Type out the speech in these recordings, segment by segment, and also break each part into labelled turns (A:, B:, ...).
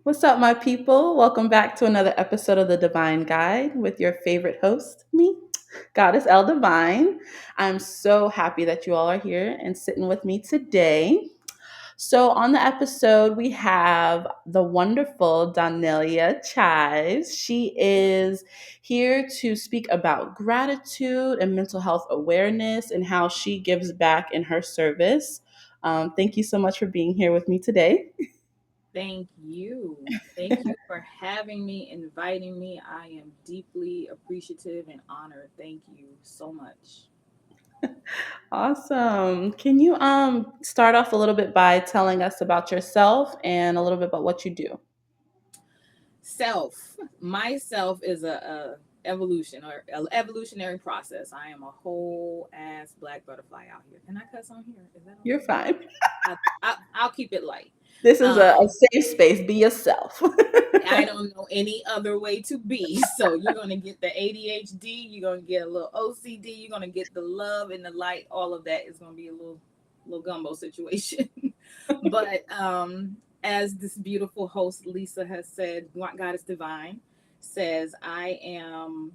A: What's up, my people? Welcome back to another episode of the Divine Guide with your favorite host, me, Goddess L Divine. I'm so happy that you all are here and sitting with me today. So, on the episode, we have the wonderful Donellia Chives. She is here to speak about gratitude and mental health awareness and how she gives back in her service. Thank you so much for being here with me today.
B: Thank you. Thank you for having me, inviting me. I am deeply appreciative and honored. Thank you so much.
A: Awesome. Can you start off a little bit by telling us about yourself and a little bit about what you do?
B: Myself is a evolution or a evolutionary process. I am a whole ass black butterfly out here. Can I cuss on here? Is that
A: You're
B: okay?
A: fine.
B: I'll keep it light.
A: This is a
B: Um,
A: safe space. Be yourself.
B: I don't know any other way to be. So you're gonna get the ADHD, you're gonna get a little OCD, you're gonna get the love and the light. All of that is gonna be a little gumbo situation. But as this beautiful host Lisa has said, God is divine, says I am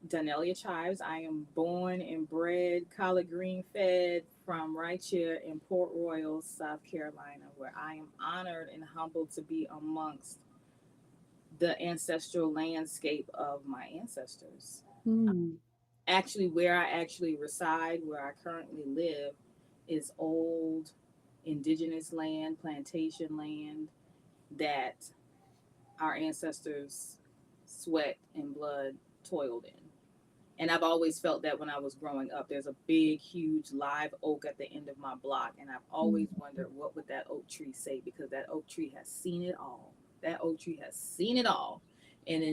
B: Donellia Chives. I am born and bred, collard green fed from right here in Port Royal, South Carolina, where I am honored and humbled to be amongst the ancestral landscape of my ancestors.
A: Hmm.
B: Actually, where I actually reside, where I currently live, is old indigenous land, plantation land that our ancestors sweat and blood toiled in. And I've always felt that when I was growing up, there's a big, huge live oak at the end of my block. And I've always wondered what would that oak tree say, because that oak tree has seen it all. That oak tree has seen it all. And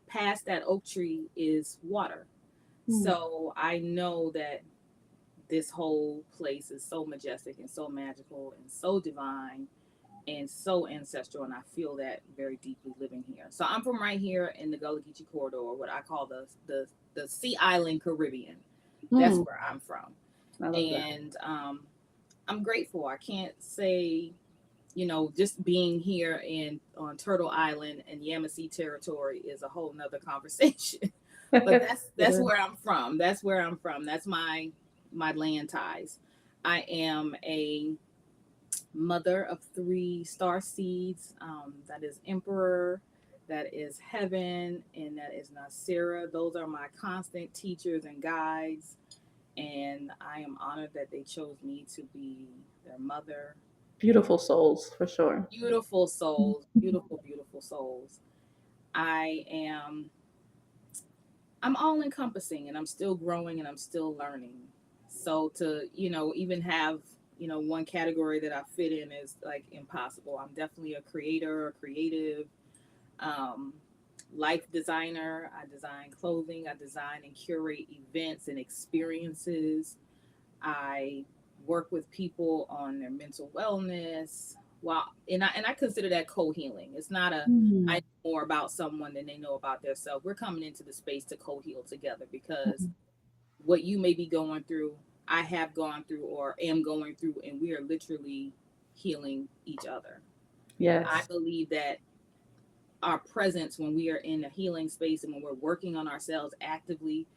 B: past that oak tree is water.
A: Hmm.
B: So I know that this whole place is so majestic and so magical and so divine and so ancestral, and I feel that very deeply living here. So I'm from right here in the Gullah Geechee corridor, what I call the Sea Island Caribbean. That's
A: Hmm.
B: where I'm from,
A: I love that.
B: and I'm grateful. I can't say, just being here in on Turtle Island and Yamasee territory is a whole nother conversation. But
A: It
B: that's
A: is.
B: where I'm from. That's where I'm from. That's my land ties. I am a mother of three star seeds. That is Emperor, that is Heaven, and that is Nasira. Those are my constant teachers and guides. And I am honored that they chose me to be their mother.
A: Beautiful souls, for sure.
B: Beautiful souls, beautiful, beautiful souls. I am, I'm all encompassing and I'm still growing and I'm still learning. So to, even have, one category that I fit in is like impossible. I'm definitely a creator, a creative, um, life designer. I design clothing, I design and curate events and experiences. I work with people on their mental wellness. And I consider that co-healing. It's not a I
A: Hmm.
B: know more about someone than they know about themselves. We're coming into the space to co-heal together, because what you may be going through, I have gone through or am going through, and we are literally healing each other. I
A: Yes.
B: believe that our presence when we are in a healing space and when we're working on ourselves actively,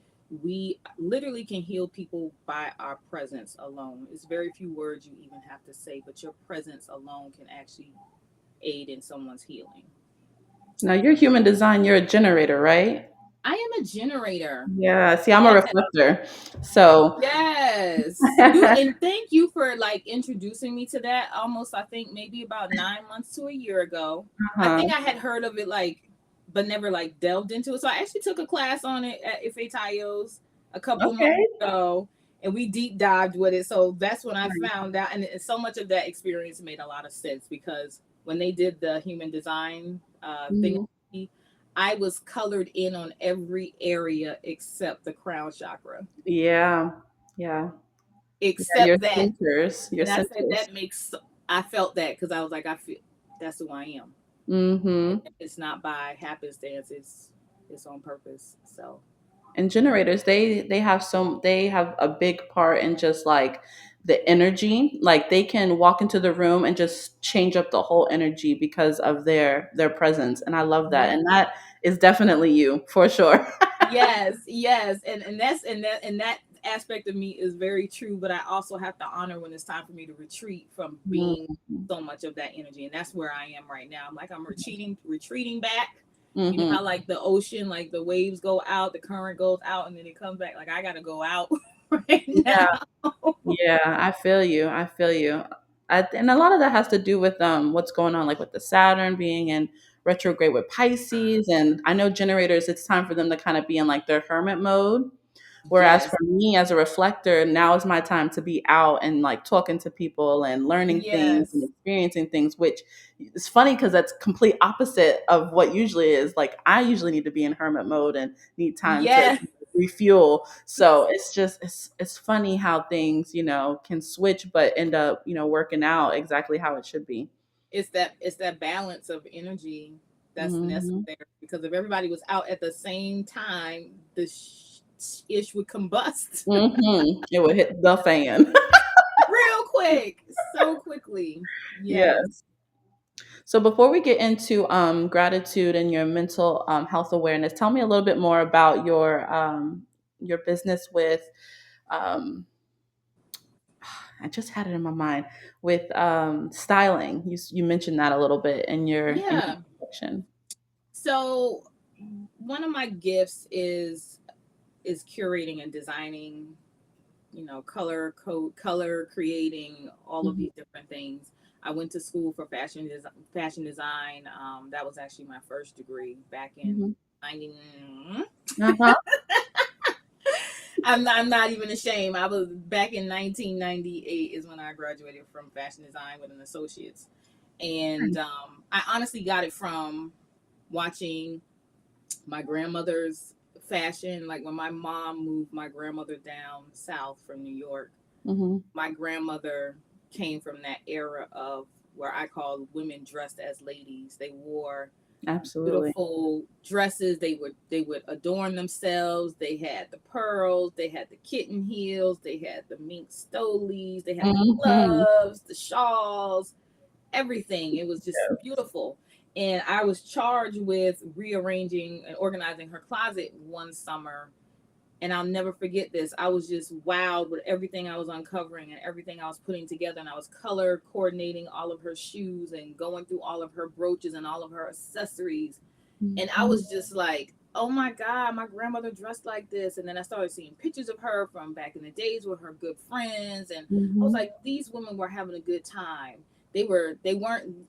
B: we literally can heal people by our presence alone. It's very few words you even have to say, but your presence alone can actually aid in someone's healing.
A: Now, you're human design. You're a generator, right?
B: I am a generator.
A: Yeah. See, I'm a
B: Yes.
A: reflector. So,
B: Yes. And thank you for like introducing me to that almost, I think maybe about 9 months to a year ago. I
A: uh-huh.
B: think I had heard of it like, but never like delved into it. So I actually took a class on it at Ife Tayo's a couple of months
A: Okay.
B: ago, and we deep dived with it. So that's when I found out, and so much of that experience made a lot of sense, because when they did the human design thing,
A: Mhm.
B: I was colored in on every area except the crown chakra,
A: Yeah. Yeah. Yeah. Your
B: except that.
A: centers. Your
B: And I said
A: centers.
B: that I felt that because I was like, I feel that's who I am.
A: Mm-hmm.
B: It's not by happenstance. It's on purpose. So
A: And generators, they have a big part in just like the energy. Like they can walk into the room and just change up the whole energy because of their presence. And I love that.
B: Yeah.
A: And that is definitely you for sure.
B: Yes, yes, and that aspect of me is very true. But I also have to honor when it's time for me to retreat from being so much of that energy, and that's where I am right now. I'm like I'm retreating back. You know
A: Mm-hmm.
B: how like the ocean, like the waves go out, the current goes out, and then it comes back. Like I gotta go out right
A: Yeah.
B: now.
A: Yeah, I feel you. I feel you. And a lot of that has to do with what's going on, like with the Saturn being in retrograde with Pisces. And I know generators, it's time for them to kind of be in like their hermit mode. Whereas
B: Yes,
A: for me as a reflector, now is my time to be out and like talking to people and learning things and
B: yes,
A: experiencing things, which is funny because that's complete opposite of what usually is. Like I usually need to be in hermit mode and need time to
B: yes.
A: refuel. So it's just it's funny how things, can switch but end up, working out exactly how it should be.
B: It's that balance of energy that's
A: Hmm.
B: necessary, because if everybody was out at the same time, the ish would combust
A: Hmm. It would hit the fan.
B: real quick, so quickly. Yes.
A: Yes. So before we get into gratitude and your mental health awareness, tell me a little bit more about your business with. Um, I just had it in my mind with styling. You mentioned that a little bit in your
B: Yeah.
A: section.
B: So one of my gifts is curating and designing, color creating, all of
A: Hmm.
B: these different things. I went to school for fashion design. That was actually my first degree back in
A: Hmm.
B: 90.
A: Uh-huh.
B: I'm not even ashamed. I was back in 1998 is when I graduated from fashion design with an associate's, and I honestly got it from watching my grandmother's fashion. Like when my mom moved my grandmother down south from New York,
A: Hmm.
B: my grandmother came from that era of where I call women dressed as ladies. They wore
A: Absolutely.
B: beautiful dresses. They would adorn themselves. They had the pearls, they had the kitten heels, they had the mink stolies, they had the
A: Hmm.
B: gloves, the shawls, everything. It was just beautiful. And I was charged with rearranging and organizing her closet one summer, and I'll never forget this. I was just wowed with everything I was uncovering and everything I was putting together. And I was color coordinating all of her shoes and going through all of her brooches and all of her accessories. And I
A: Hmm.
B: was just like, oh my God, my grandmother dressed like this. And then I started seeing pictures of her from back in the days with her good friends. And I was
A: Hmm.
B: like, these women were having a good time. They weren't,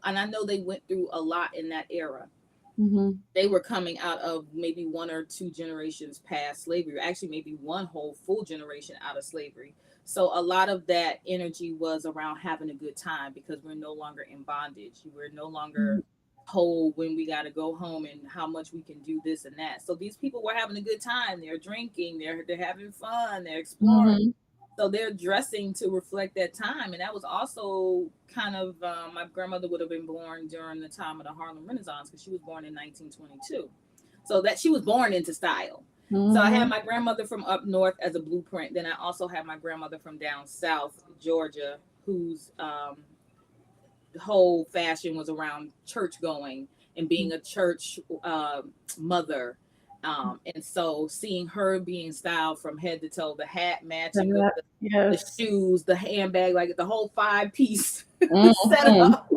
B: and I know they went through a lot in that era.
A: Hmm.
B: They were coming out of maybe one or two generations past slavery, or actually maybe one whole full generation out of slavery. So a lot of that energy was around having a good time, because we're no longer in bondage. We're no longer told when we got to go home and how much we can do this and that. So these people were having a good time. They're drinking, they're having fun, they're exploring.
A: Hmm.
B: So they're dressing to reflect that time. And that was also kind of, my grandmother would have been born during the time of the Harlem Renaissance, because she was born in 1922. So that she was born into style. So I had
A: Hmm.
B: my grandmother from up north as a blueprint. Then I also had my grandmother from down south, Georgia, whose whole fashion was around church going and being a church mother. And so seeing her being styled from head to toe, the hat matching with the
A: Yes.
B: shoes, the handbag, like the whole five-piece
A: Hmm.
B: setup.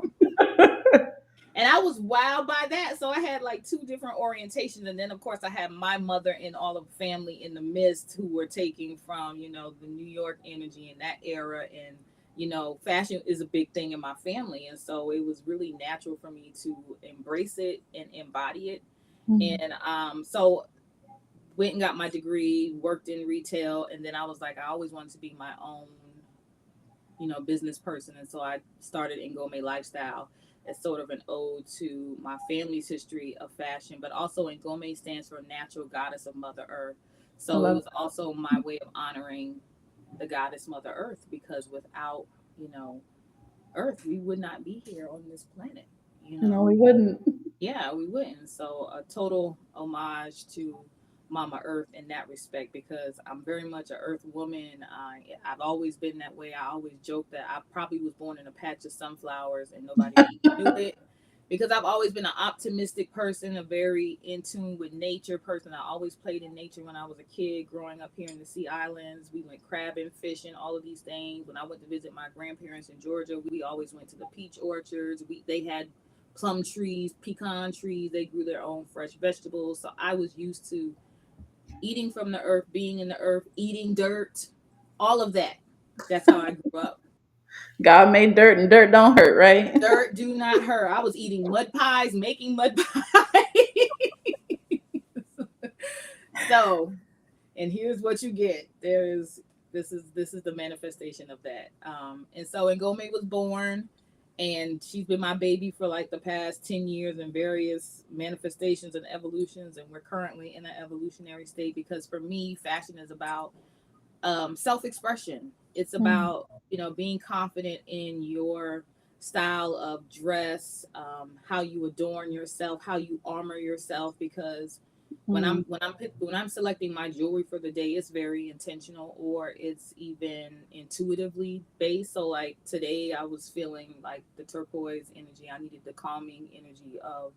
B: And I was wowed by that. So I had like two different orientations. And then, of course, I had my mother and all of the family in the midst who were taking from, the New York energy in that era. And, fashion is a big thing in my family. And so it was really natural for me to embrace it and embody it. And so went and got my degree, worked in retail. And then I was like, I always wanted to be my own business person. And so I started Ngome Lifestyle as sort of an ode to my family's history of fashion, but also Ngome stands for Natural Goddess of Mother Earth.
A: I
B: So it
A: love
B: was also my way of honoring the goddess Mother Earth, because without, you know, Earth, we would not be here on this planet, you
A: No,
B: know?
A: we wouldn't.
B: Yeah, we wouldn't. So a total homage to Mama Earth in that respect because I'm very much a Earth woman. I've always been that way. I always joke that I probably was born in a patch of sunflowers and nobody even knew it because I've always been an optimistic person, a very in tune with nature person. I always played in nature when I was a kid, growing up here in the Sea Islands. We went crabbing, fishing, all of these things. When I went to visit my grandparents in Georgia, we always went to the peach orchards. They had plum trees, pecan trees. They grew their own fresh vegetables. So I was used to eating from the earth, being in the earth, eating dirt, all of that. That's how I grew up.
A: God made dirt and dirt don't hurt, right?
B: Dirt do not hurt. I was eating mud pies, making mud pies. So, and here's what you get. This is the manifestation of that. And so Ngome was born, and she's been my baby for like the past 10 years in various manifestations and evolutions, and we're currently in an evolutionary state because for me, fashion is about self-expression. It's
A: Mm,
B: about being confident in your style of dress, how you adorn yourself, how you armor yourself. Because
A: mm,
B: when I'm selecting my jewelry for the day, it's very intentional or it's even intuitively based. So like today, I was feeling like the turquoise energy. I needed the calming energy of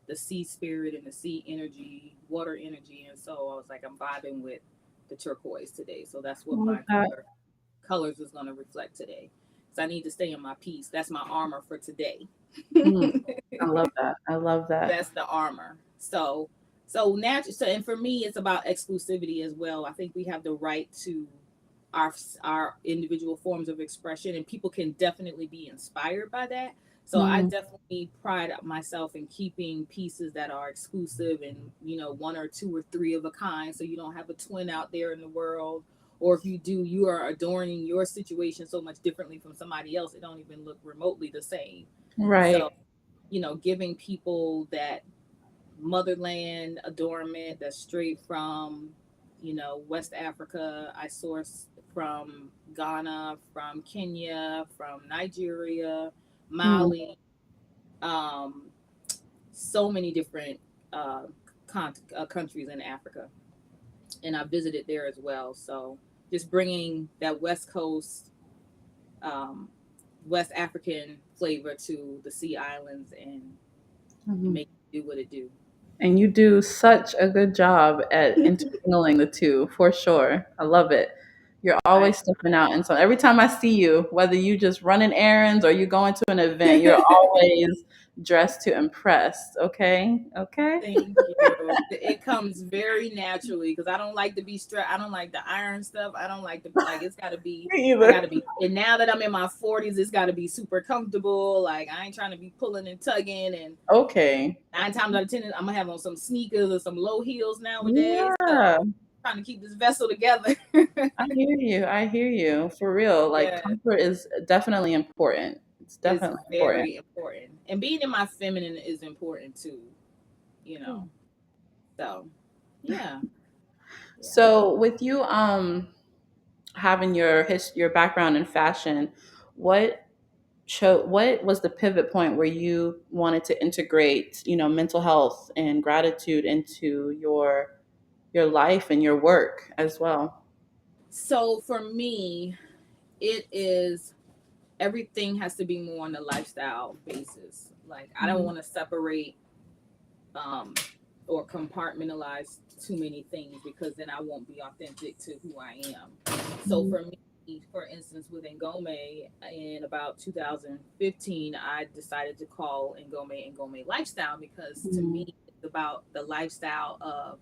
B: the sea spirit and the sea energy, water energy, and so I was like, I'm vibing with the turquoise today. So that's
A: I
B: what
A: love
B: my
A: that.
B: colors is going to reflect today. So I need to stay in my peace. That's my armor for today.
A: Mm, I love that. I love that.
B: That's the armor. So natural. So and for me, it's about exclusivity as well. I think we have the right to our our individual forms of expression, and people can definitely be inspired by that. So I
A: Mm,
B: definitely pride myself in keeping pieces that are exclusive and one or two or three of a kind, so you don't have a twin out there in the world. Or if you do, you are adorning your situation so much differently from somebody else, it don't even look remotely the same. So
A: right.
B: giving people that motherland adornment that's straight from West Africa. I source from Ghana, from Kenya, from Nigeria,
A: Mm,
B: Mali, um, so many different uh, countries in Africa, and I visited there as well. So just bringing that West Coast, um, West African flavor to the Sea Islands and
A: mhm.
B: make it do what it do.
A: And you do such a good job at intermingling the two, for sure. I love it. You're
B: I
A: always stepping out. And so every time I see you, whether you just running errands or you going to an event, you're always dressed to impress. Okay. Okay.
B: Thank you. It comes very naturally because I don't like to be stressed. I don't like the iron stuff. I don't like to like. It's got to be.
A: Me
B: I got
A: either.
B: to be. And now that I'm in my 40s, it's got to be super comfortable. Like I ain't trying to be pulling and tugging. And
A: Okay.
B: 9 times out of 10, I'm gonna have on some sneakers or some low heels nowadays.
A: Yeah.
B: So trying to keep this vessel together.
A: I hear you. I hear you. For real. Like
B: Yeah,
A: comfort is definitely important. It's
B: it's
A: definitely important.
B: very important. And being in my feminine is important too. You know.
A: Cool.
B: So yeah, yeah.
A: So with you having your background in fashion, what what was the pivot point where you wanted to integrate, mental health and gratitude into your life and your work as well?
B: So for me, it is everything has to be more on the lifestyle basis. Like I don't
A: Mhm.
B: want to separate um or compartmentalize too many things because then I won't be authentic to who I am. So
A: Mhm.
B: for me, for instance, with Ngome in about 2015, I decided to call Ngome Lifestyle because to me
A: Mhm.
B: it's about the lifestyle of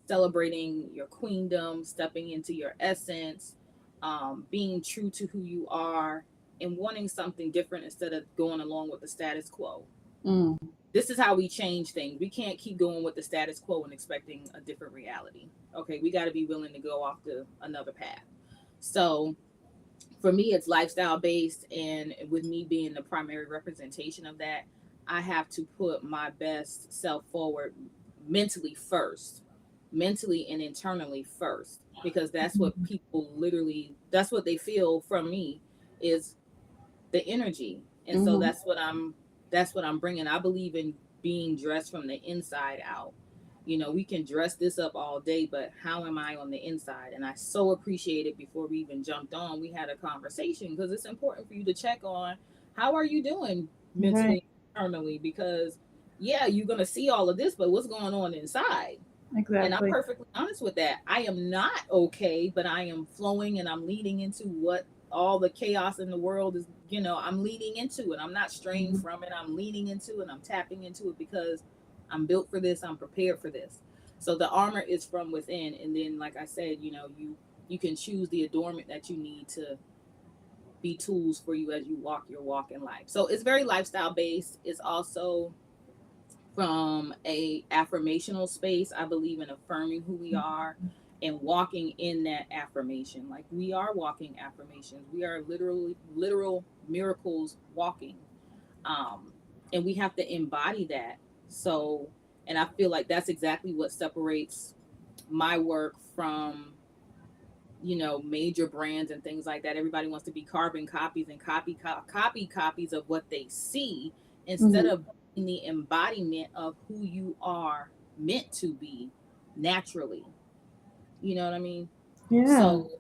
B: celebrating your queendom, stepping into your essence, being true to who you are, and wanting something different instead of going along with the status quo.
A: Mm.
B: This is how we change things. We can't keep going with the status quo and expecting a different reality. Okay, we got to be willing to go off to another path. So for me, it's lifestyle based, and with me being the primary representation of that, I have to put my best self forward mentally first, mentally and internally first, because that's what people literally that's what they feel from me is the energy, and so
A: Mhm.
B: that's what I'm bringing. I believe in being dressed from the inside out. We can dress this up all day, but how am I on the inside? And I so appreciate it. Before we even jumped on, we had a conversation because it's important for you to check on how are you doing
A: Right.
B: mentally, internally, because yeah, you're going to see all of this, but what's going on inside? And I'm
A: Exactly.
B: perfectly honest with that. I am not okay, but I am flowing and I'm leading into what all the chaos in the world is, I'm leading into it. I'm not straying
A: Mhm.
B: from it. I'm leaning into it. I'm tapping into it because I'm built for this. I'm prepared for this. So the armor is from within. And then, like I said, you can choose the adornment that you need to be tools for you as you walk your walk in life. So it's very lifestyle based. It's also from a affirmational space. I believe in affirming who we are and walking in that affirmation. Like we are walking affirmations. We are literally literal miracles walking. Um and we have to embody that. So, and I feel like that's exactly what separates my work from major brands and things like that. Everybody wants to be carbon copies and copy copies of what they see instead
A: Mhm.
B: of being the embodiment of who you are meant to be naturally. You know what I mean?
A: Yeah.
B: So,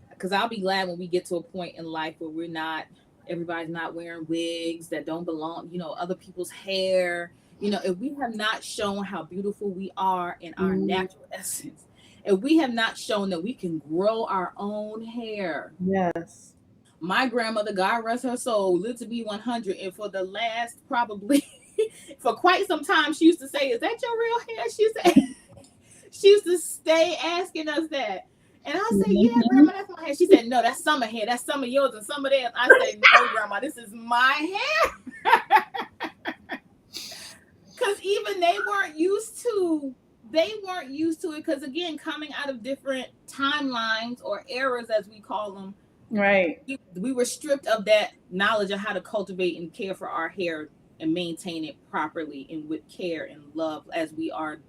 B: because I'll be glad when we get to a point in life where everybody's not wearing wigs that don't belong, other people's hair. If we have not shown how beautiful we are in our
A: Mm,
B: natural essence, if we have not shown that we can grow our own hair.
A: yes.
B: My grandmother, God rest her soul, lived to be 100. And for the last, probably, for quite some time, she used to say, "Is that your real hair?" She used to stay asking us that. And I say, "Yeah,
A: Mhm.
B: grandma, that's my hair." She said, "No, that's some hair. That's some of yours and some of theirs." I say, "No, grandma, this is my hair." Because even they weren't used to it. Because again, coming out of different timelines or eras, as we call them,
A: Right.
B: we were stripped of that knowledge of how to cultivate and care for our hair and maintain it properly and with care and love, as we are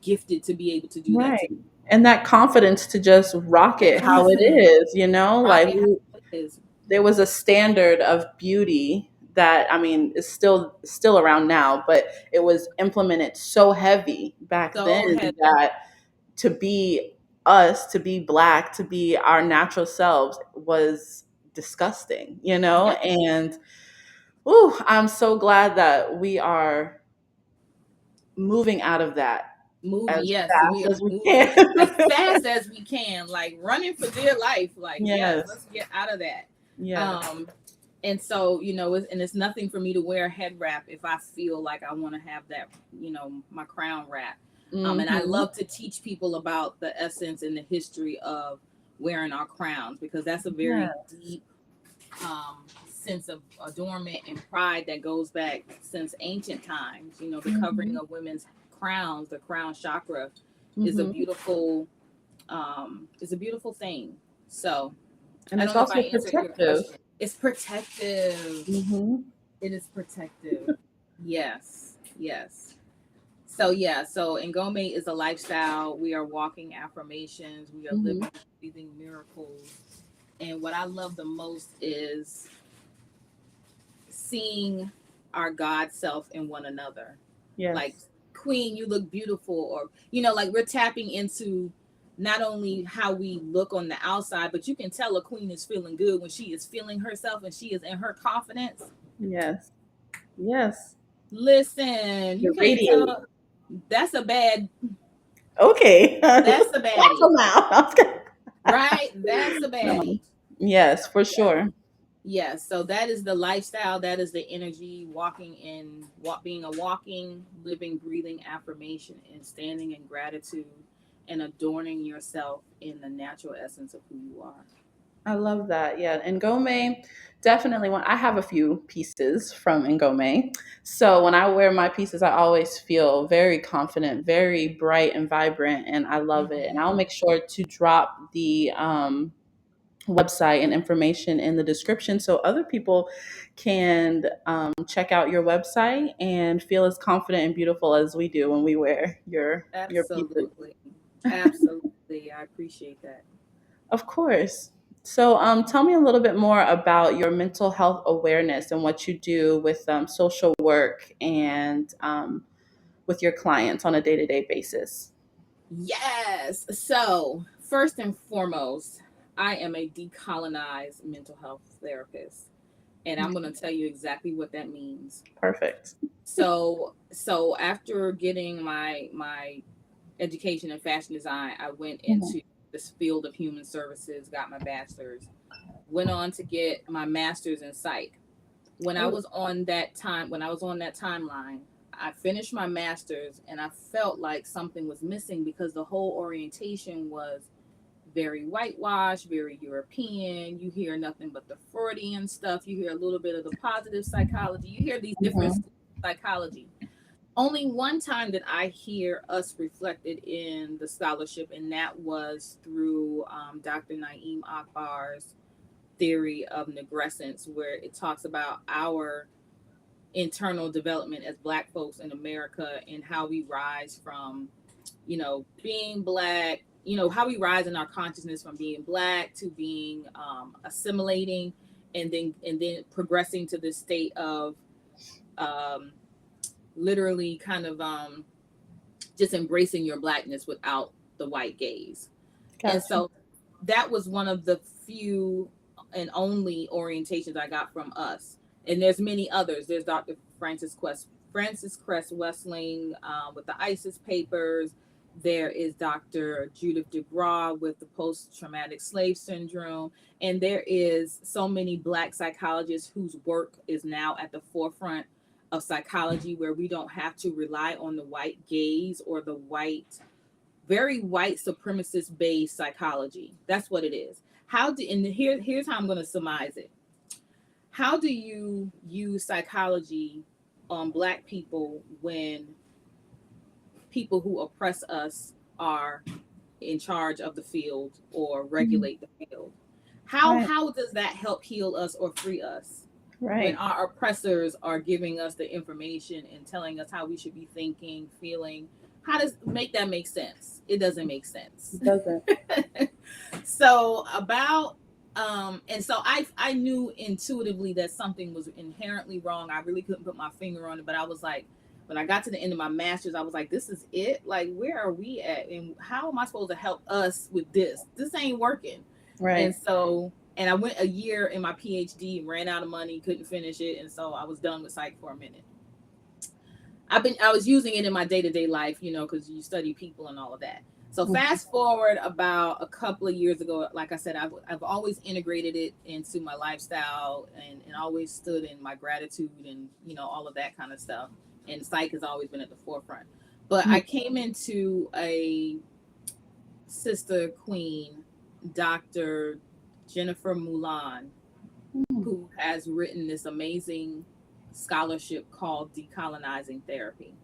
B: gifted to be able to do that
A: Right.
B: today.
A: And that confidence to just rock
B: The
A: it how it
B: confidence,
A: is, like
B: rocket, how it is.
A: there was a standard of beauty that, I mean, is still around now, but it was implemented so heavy back then
B: So heavy.
A: that to be us, to be black, to be our natural selves was disgusting,
B: Yep.
A: and ooh, I'm so glad that we are moving out of that
B: Moving,
A: as
B: yes, we
A: fast
B: are
A: as we
B: moving
A: can.
B: as fast as we can, like running for dear life. Like, yes,
A: Yes.
B: let's get out of that.
A: Yes.
B: Um, and so, it's nothing for me to wear a head wrap if I feel like I want to have that, my crown wrap. And I
A: Mhm.
B: love to teach people about the essence and the history of wearing our crowns, because that's a very
A: Yeah.
B: deep sense of adornment and pride that goes back since ancient times. The covering
A: Mhm.
B: of women's crowns, the crown chakra, is a
A: Mhm.
B: beautiful thing. So
A: And
B: I
A: it's
B: don't know if I
A: also
B: answered your
A: protective.
B: question. It's protective.
A: Mhm.
B: It is protective. Yes. Yes. So yeah, so Ngome is a lifestyle. We are walking affirmations. We are
A: Mhm.
B: living, breathing miracles. And what I love the most is seeing our God self in one another. Like,
A: Yes.
B: Queen, you look beautiful, or like we're tapping into not only how we look on the outside, but you can tell a queen is feeling good when she is feeling herself and she is in her confidence.
A: Yes. Yes.
B: Listen, you
A: You
B: can't
A: radiate.
B: tell. That's a bad.
A: Okay.
B: That's a
A: Careful
B: baddie,
A: now.
B: right? That's a
A: No.
B: baddie.
A: Yes, for
B: Yes.
A: sure.
B: Yes, so that is the lifestyle, that is the energy, being a walking, living, breathing affirmation, and standing in gratitude and adorning yourself in the natural essence of who you are.
A: I love that. Yeah. Ngome, definitely when I have a few pieces from Ngome. So when I wear my pieces, I always feel very confident, very bright and vibrant, and I love it. And I'll
B: Mhm.
A: make sure to drop the website and information in the description so other people can check out your website and feel as confident and beautiful as we do when we wear your pieces.
B: Absolutely. Absolutely. I appreciate that.
A: Of course. So, tell me a little bit more about your mental health awareness and what you do with social work and with your clients on a day-to-day basis?
B: Yes. So, first and foremost, I am a decolonized mental health therapist. And I'm going to tell you exactly what that means.
A: Perfect.
B: So after getting my education in fashion design, I went
A: Mhm.
B: into this field of human services, got my bachelor's, went on to get my master's in psych.
A: Oh,
B: When I was on that timeline, I finished my master's and I felt like something was missing because the whole orientation was very whitewashed, very European. You hear nothing but the Freudian stuff. You hear a little bit of the positive psychology. You hear these different
A: mhm.
B: schools of psychology. Only one time did I hear us reflected in the scholarship, and that was through Dr. Naeem Akbar's theory of negrescence, where it talks about our internal development as Black folks in America and how we rise from, being Black, how we rise in our consciousness from being Black to being assimilating, and then progressing to this state of um, literally kind of just embracing your Blackness without the white gaze. And
A: Gotcha.
B: so that was one of the few and only orientations I got from us. And there's many others. There's Dr. Francis Cress Wessling with the ISIS papers. There is Dr. Judith DeGraw with the post-traumatic slave syndrome. And there is so many Black psychologists whose work is now at the forefront of psychology, where we don't have to rely on the white gaze or the very white supremacist based psychology. That's what it is. Here's how I'm going to surmise it. How do you use psychology on Black people when people who oppress us are in charge of the field or
A: Mhm.
B: regulate the field? How
A: Right.
B: how does that help heal us or free us when
A: Right.
B: our oppressors are giving us the information and telling us how we should be thinking, feeling? How does make that make sense? It doesn't make sense.
A: It doesn't.
B: So about and so I knew intuitively that something was inherently wrong. I really couldn't put my finger on it, but I was like, when I got to the end of my master's, I was like, this is it. Like, where are we at, and how am I supposed to help us with this ain't working. And
A: Right.
B: so, and I went a year in my PhD, ran out of money, couldn't finish it, and so I was done with psych for a minute. I was using it in my day-to-day life, because you study people and all of that. So
A: Mhm.
B: fast forward about a couple of years ago, like I said, I've always integrated it into my lifestyle, and always stood in my gratitude and all of that kind of stuff. And psych has always been at the forefront. But I came into a sister queen, Dr. Jennifer Mulan,
A: Mhm.
B: who has written this amazing scholarship called Decolonizing Therapy.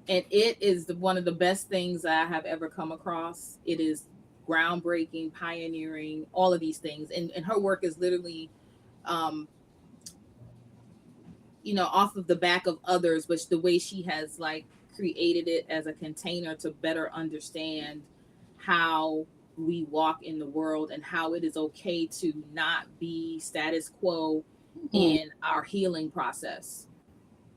B: And it is one of the best things I have ever come across. It is groundbreaking, pioneering, all of these things. And her work is literally, um, off of the back of others, but the way she has like created it as a container to better understand how we walk in the world and how it is okay to not be status quo
A: Mhm.
B: in our healing process.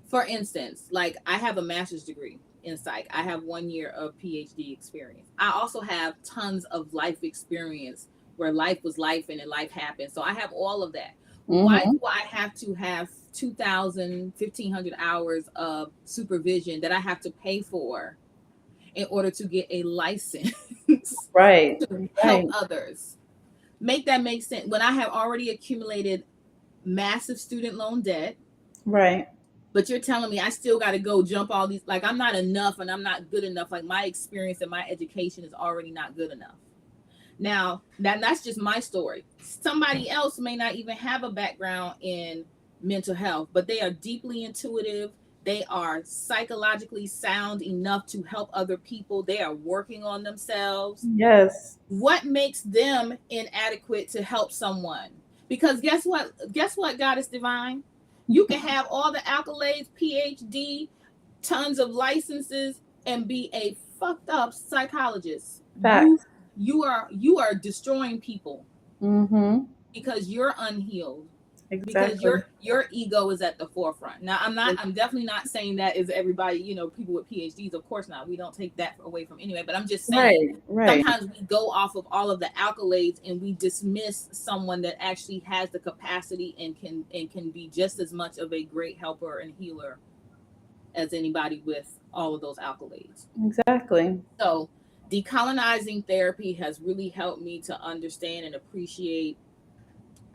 B: For instance, like I have a master's degree in psych. I have 1 year of PhD experience. I also have tons of life experience where life was life and then life happened. So I have all of that. Why
A: Mhm.
B: do I have to have 2,000, 1,500 hours of supervision that I have to pay for in order to get a license
A: Right.
B: to help
A: Right.
B: others? Make that make sense. When I have already accumulated massive student loan debt,
A: Right.
B: but you're telling me I still got to go jump all these, like I'm not enough and I'm not good enough. Like my experience and my education is already not good enough. Now that's just my story. Somebody else may not even have a background in mental health, but they are deeply intuitive. They are psychologically sound enough to help other people. They are working on themselves.
A: Yes.
B: What makes them inadequate to help someone? Because guess what, Goddess Divine, you can have all the accolades, PhD, tons of licenses, and be a fucked up psychologist. you
A: Facts.
B: you are destroying people
A: Mhm.
B: because you're unhealed. because
A: Exactly.
B: your ego is at the forefront. Now I'm definitely not saying that is everybody, people with PhDs, of course not. We don't take that away from anyway, but I'm just saying
A: Right, right.
B: sometimes we go off of all of the accolades and we dismiss someone that actually has the capacity and can be just as much of a great helper and healer as anybody with all of those accolades.
A: Exactly.
B: So decolonizing therapy has really helped me to understand and appreciate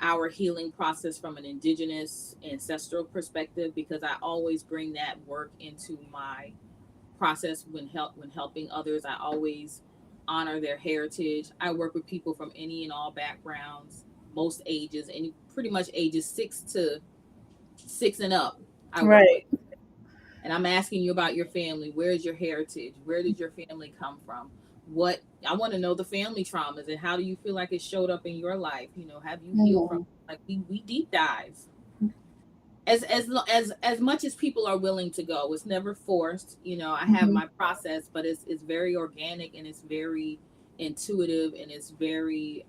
B: our healing process from an indigenous ancestral perspective, because I always bring that work into my process when helping others. I always honor their heritage. I work with people from any and all backgrounds, most ages, and pretty much ages 6 and up. I work with,
A: Right.
B: and I'm asking you about your family. Where is your heritage? Where did your family come from? What I want to know, the family traumas, and how do you feel like it showed up in your life? Have you healed from,
A: Mhm.
B: like, we deep dive as much as people are willing to go. It's never forced. I have
A: Mhm.
B: my process, but it's very organic, and it's very intuitive, and it's very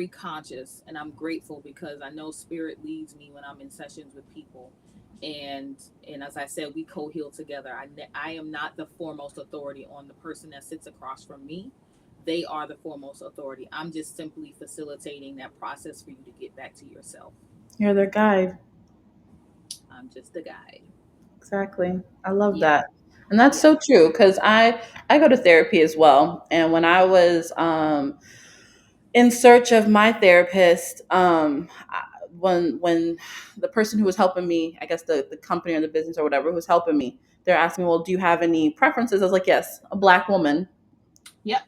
B: conscious, and I'm grateful because I know spirit leads me when I'm in sessions with people. And as I said, we co-heal together. I am not the foremost authority on the person that sits across from me. They are the foremost authority. I'm just simply facilitating that process for you to get back to yourself.
A: You're their guide.
B: I'm just a guide.
A: Exactly. I love
B: Yeah.
A: that. And that's
B: Yeah.
A: so true because I go to therapy as well. And when I was in search of my therapist, when the person who was helping me, I guess the company or the business or whatever who was helping me, they're asking me, well, do you have any preferences? I was like, yes, a black woman,
B: Yep.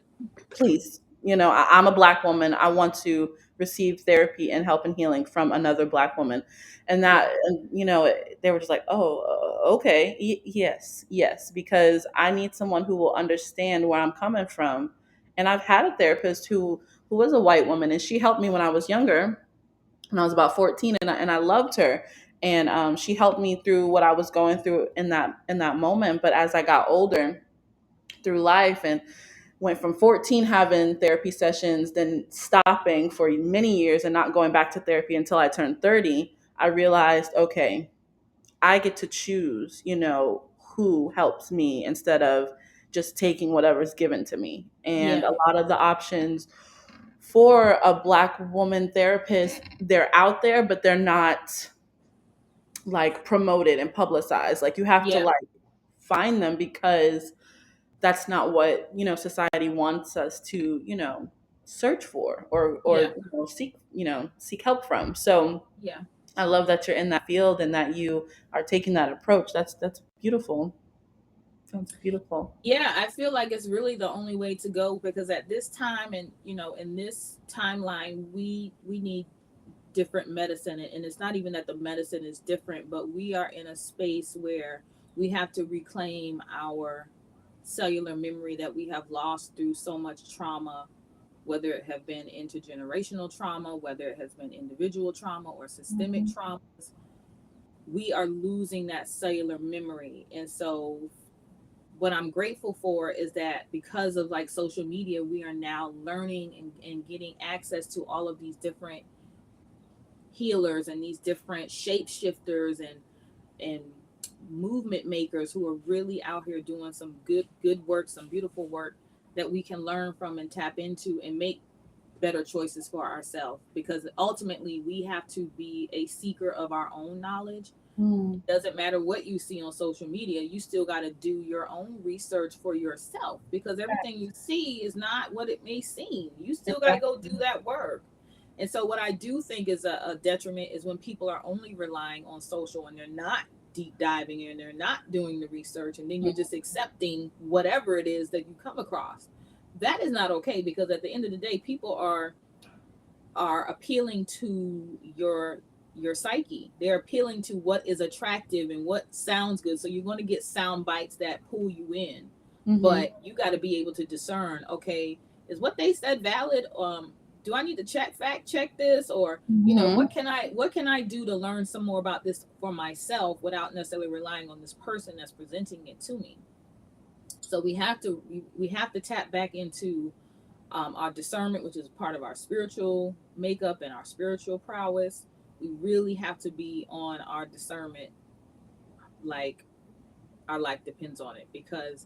A: please. I'm a black woman. I want to receive therapy and help and healing from another black woman. And
B: Yeah.
A: that, and, they were just like, oh, okay. Yes, yes, because I need someone who will understand where I'm coming from. And I've had a therapist who was a white woman, and she helped me when I was younger, when I was about 14, and I loved her. And she helped me through what I was going through in that moment. But as I got older through life and went from 14 having therapy sessions, then stopping for many years and not going back to therapy until I turned 30, I realized, okay, I get to choose, who helps me instead of just taking whatever's given to me. And
B: Yeah.
A: a lot of the options for a black woman therapist, they're out there, but they're not like promoted and publicized. Like you have to
B: Yeah.
A: like find them because that's not what society wants us to search for or
B: Yeah.
A: seek help from. So
B: Yeah.
A: I love that you're in that field and that you are taking that approach. That's beautiful. That's beautiful.
B: Yeah, I feel like it's really the only way to go, because at this time, and in this timeline, we need different medicine. And it's not even that the medicine is different, but we are in a space where we have to reclaim our cellular memory that we have lost through so much trauma, whether it have been intergenerational trauma, whether it has been individual trauma or systemic
A: Mhm.
B: traumas. We are losing that cellular memory. And so what I'm grateful for is that because of like social media, we are now learning and getting access to all of these different healers and these different shapeshifters and movement makers who are really out here doing some good work, some beautiful work that we can learn from and tap into and make better choices for ourselves, because ultimately we have to be a seeker of our own knowledge.
A: Mm.
B: Doesn't matter what you see on social media, you still got to do your own research for yourself, because everything you see is not what it may seem. You still got to go
A: Exactly.
B: do that work. And so what I do think is a detriment is when people are only relying on social and they're not deep diving and they're not doing the research, and then you're just accepting whatever it is that you come across. That is not okay, because at the end of the day, people are appealing to your psyche. They're appealing to what is attractive and what sounds good. So you're going to get sound bites that pull you in.
A: Mm-hmm.
B: But you got to be able to discern, okay, is what they said valid? Do I need to fact check this? Or,
A: Mm-hmm.
B: what can I do to learn some more about this for myself without necessarily relying on this person that's presenting it to me? So we have to tap back into our discernment, which is part of our spiritual makeup and our spiritual prowess. We really have to be on our discernment, like our life depends on it, because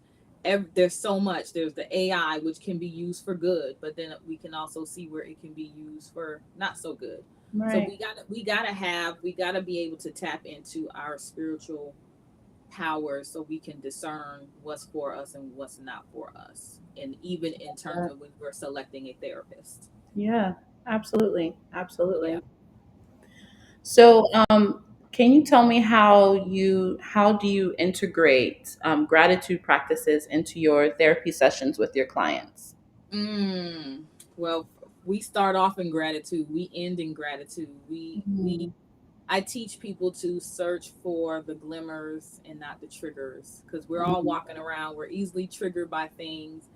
B: there's so much. There's the AI, which can be used for good, but then we can also see where it can be used for not so good. So
A: Right.
B: we gotta be able to tap into our spiritual power so we can discern what's for us and what's not for us. And even in terms of when we're selecting a therapist.
A: Yeah, absolutely.
B: Yeah.
A: Absolutely. So, can you tell me how do you integrate gratitude practices into your therapy sessions with your clients?
B: Mm. Well, we start off in gratitude. We end in gratitude. We
A: Mm,
B: I teach people to search for the glimmers and not the triggers, because we're all
A: mm,
B: walking around. We're easily triggered by things.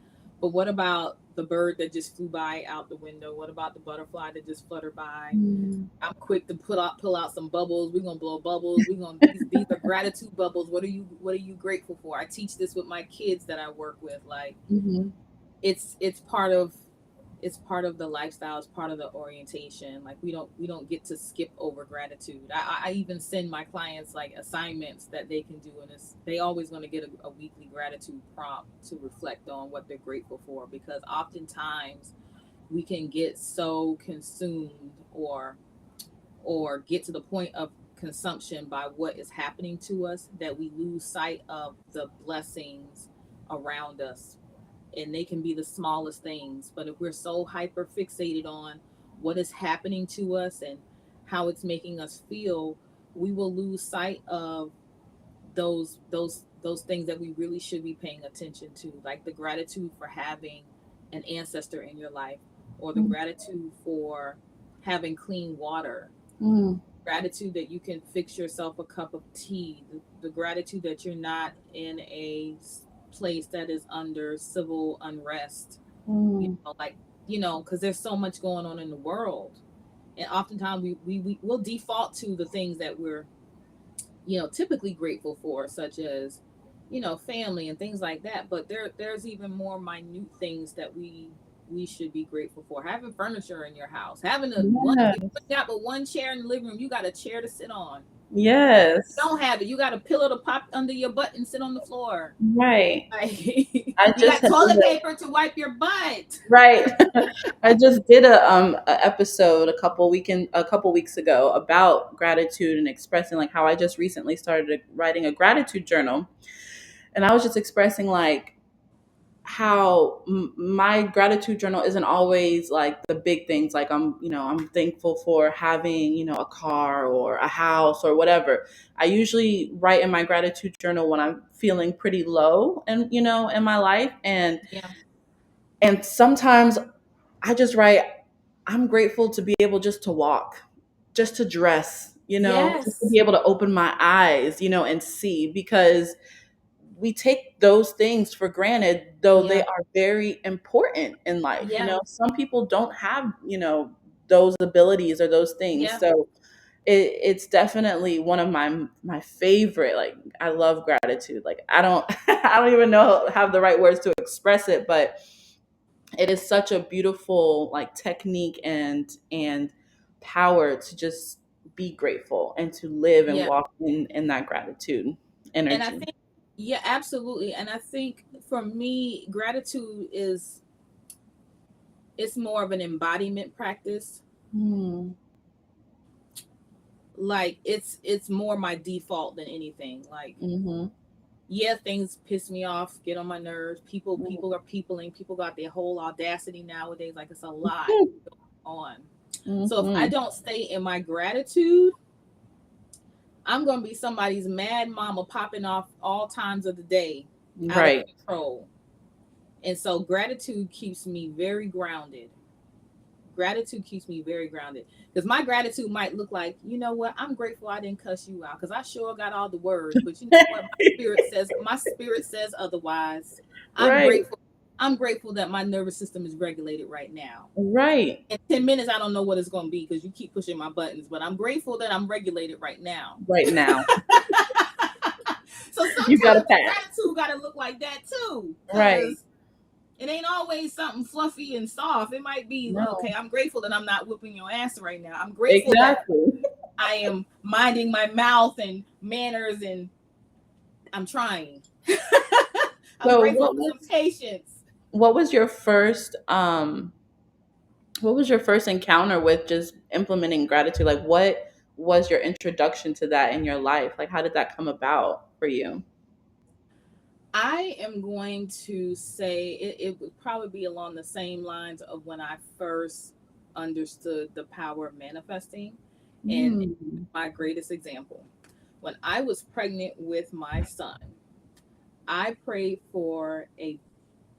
B: But what about the bird that just flew by out the window? What about the butterfly that just fluttered by?
A: mm,
B: I'm quick to pull out some bubbles. We're gonna blow bubbles. We're gonna these are gratitude bubbles. What are you grateful for? I teach this with my kids that I work with. Like,
A: mhm,
B: it's part of the lifestyle. It's part of the orientation. Like, we don't get to skip over gratitude. I even send my clients like assignments that they can do, and they always going to get a weekly gratitude prompt to reflect on what they're grateful for, because oftentimes we can get so consumed or get to the point of consumption by what is happening to us that we lose sight of the blessings around us. And they can be the smallest things, but if we're so hyper fixated on what is happening to us and how it's making us feel, we will lose sight of those things that we really should be paying attention to, like the gratitude for having an ancestor in your life, or the
A: mm,
B: gratitude for having clean water,
A: mm,
B: gratitude that you can fix yourself a cup of tea, the gratitude that you're not in a place that is under civil unrest,
A: mm,
B: like, because there's so much going on in the world. And oftentimes we will default to the things that we're, typically grateful for, such as, family and things like that. But there's even more minute things that we should be grateful for. Having furniture in your house, having a one, if
A: yes.
B: you got but one chair in the living room, you got a chair to sit on. You
A: Yes.
B: don't have it, you got a pillow to pop under your butt and sit on the floor.
A: Right.
B: Like,
A: I
B: you
A: just
B: got
A: had
B: toilet paper to wipe your butt.
A: right. I just did a episode a couple weeks ago about gratitude and expressing like how I just recently started writing a gratitude journal, and I was just expressing like how my gratitude journal isn't always like the big things, like I'm thankful for having a car or a house or whatever. I usually write in my gratitude journal when I'm feeling pretty low and in my life,
B: Yeah.
A: and sometimes I just write, I'm grateful to be able just to walk, just to dress, just to be
B: Yes.
A: able to open my eyes, and see, because we take those things for granted, though they
B: Yeah.
A: are very important in life.
B: Yeah.
A: Some people don't have, those abilities or those things.
B: Yeah.
A: So it's definitely one of my favorite. Like, I love gratitude. Like, I don't I don't even know have the right words to express it, but it is such a beautiful like technique and power to just be grateful and to live and
B: Yeah.
A: walk in that gratitude
B: And I
A: energy.
B: think, yeah, absolutely. And I think for me, gratitude is, it's more of an embodiment practice.
A: Mm,
B: Like, it's more my default than anything. Like,
A: mhm,
B: yeah, things piss me off, get on my nerves. People
A: mhm,
B: people are peopling. People got their whole audacity nowadays. Like, it's a lot on. So if I
A: mhm.
B: don't stay in my gratitude, I'm gonna be somebody's mad mama popping off all times of the day, out of
A: Right,
B: control. And so gratitude keeps me very grounded. Gratitude keeps me very grounded, because my gratitude might look like, what, I'm grateful I didn't cuss you out, because I sure got all the words, but you know what, my spirit says otherwise. I'm
A: right,
B: grateful. I'm grateful that my nervous system is regulated right now.
A: right,
B: In 10 minutes, I don't know what it's going to be, because you keep pushing my buttons, but I'm grateful that I'm regulated right now.
A: right now.
B: So
A: You got a
B: sometimes the
A: pass.
B: gratitude got to look like that too,
A: Right.
B: because It ain't always something fluffy and soft. It might be, okay,
A: No.
B: I'm grateful that I'm not whipping your ass right now. I'm grateful that
A: Exactly.
B: I am minding my mouth and manners, and I'm trying. I'm
A: So
B: grateful for some patience.
A: what was your first what was your first encounter with just implementing gratitude? Like what was your introduction to that in your life? Like how did that come about for you?
B: I am going to say it would probably be along the same lines of when I first understood the power of manifesting. And
A: Mm.
B: my greatest example, when I was pregnant with my son, I prayed for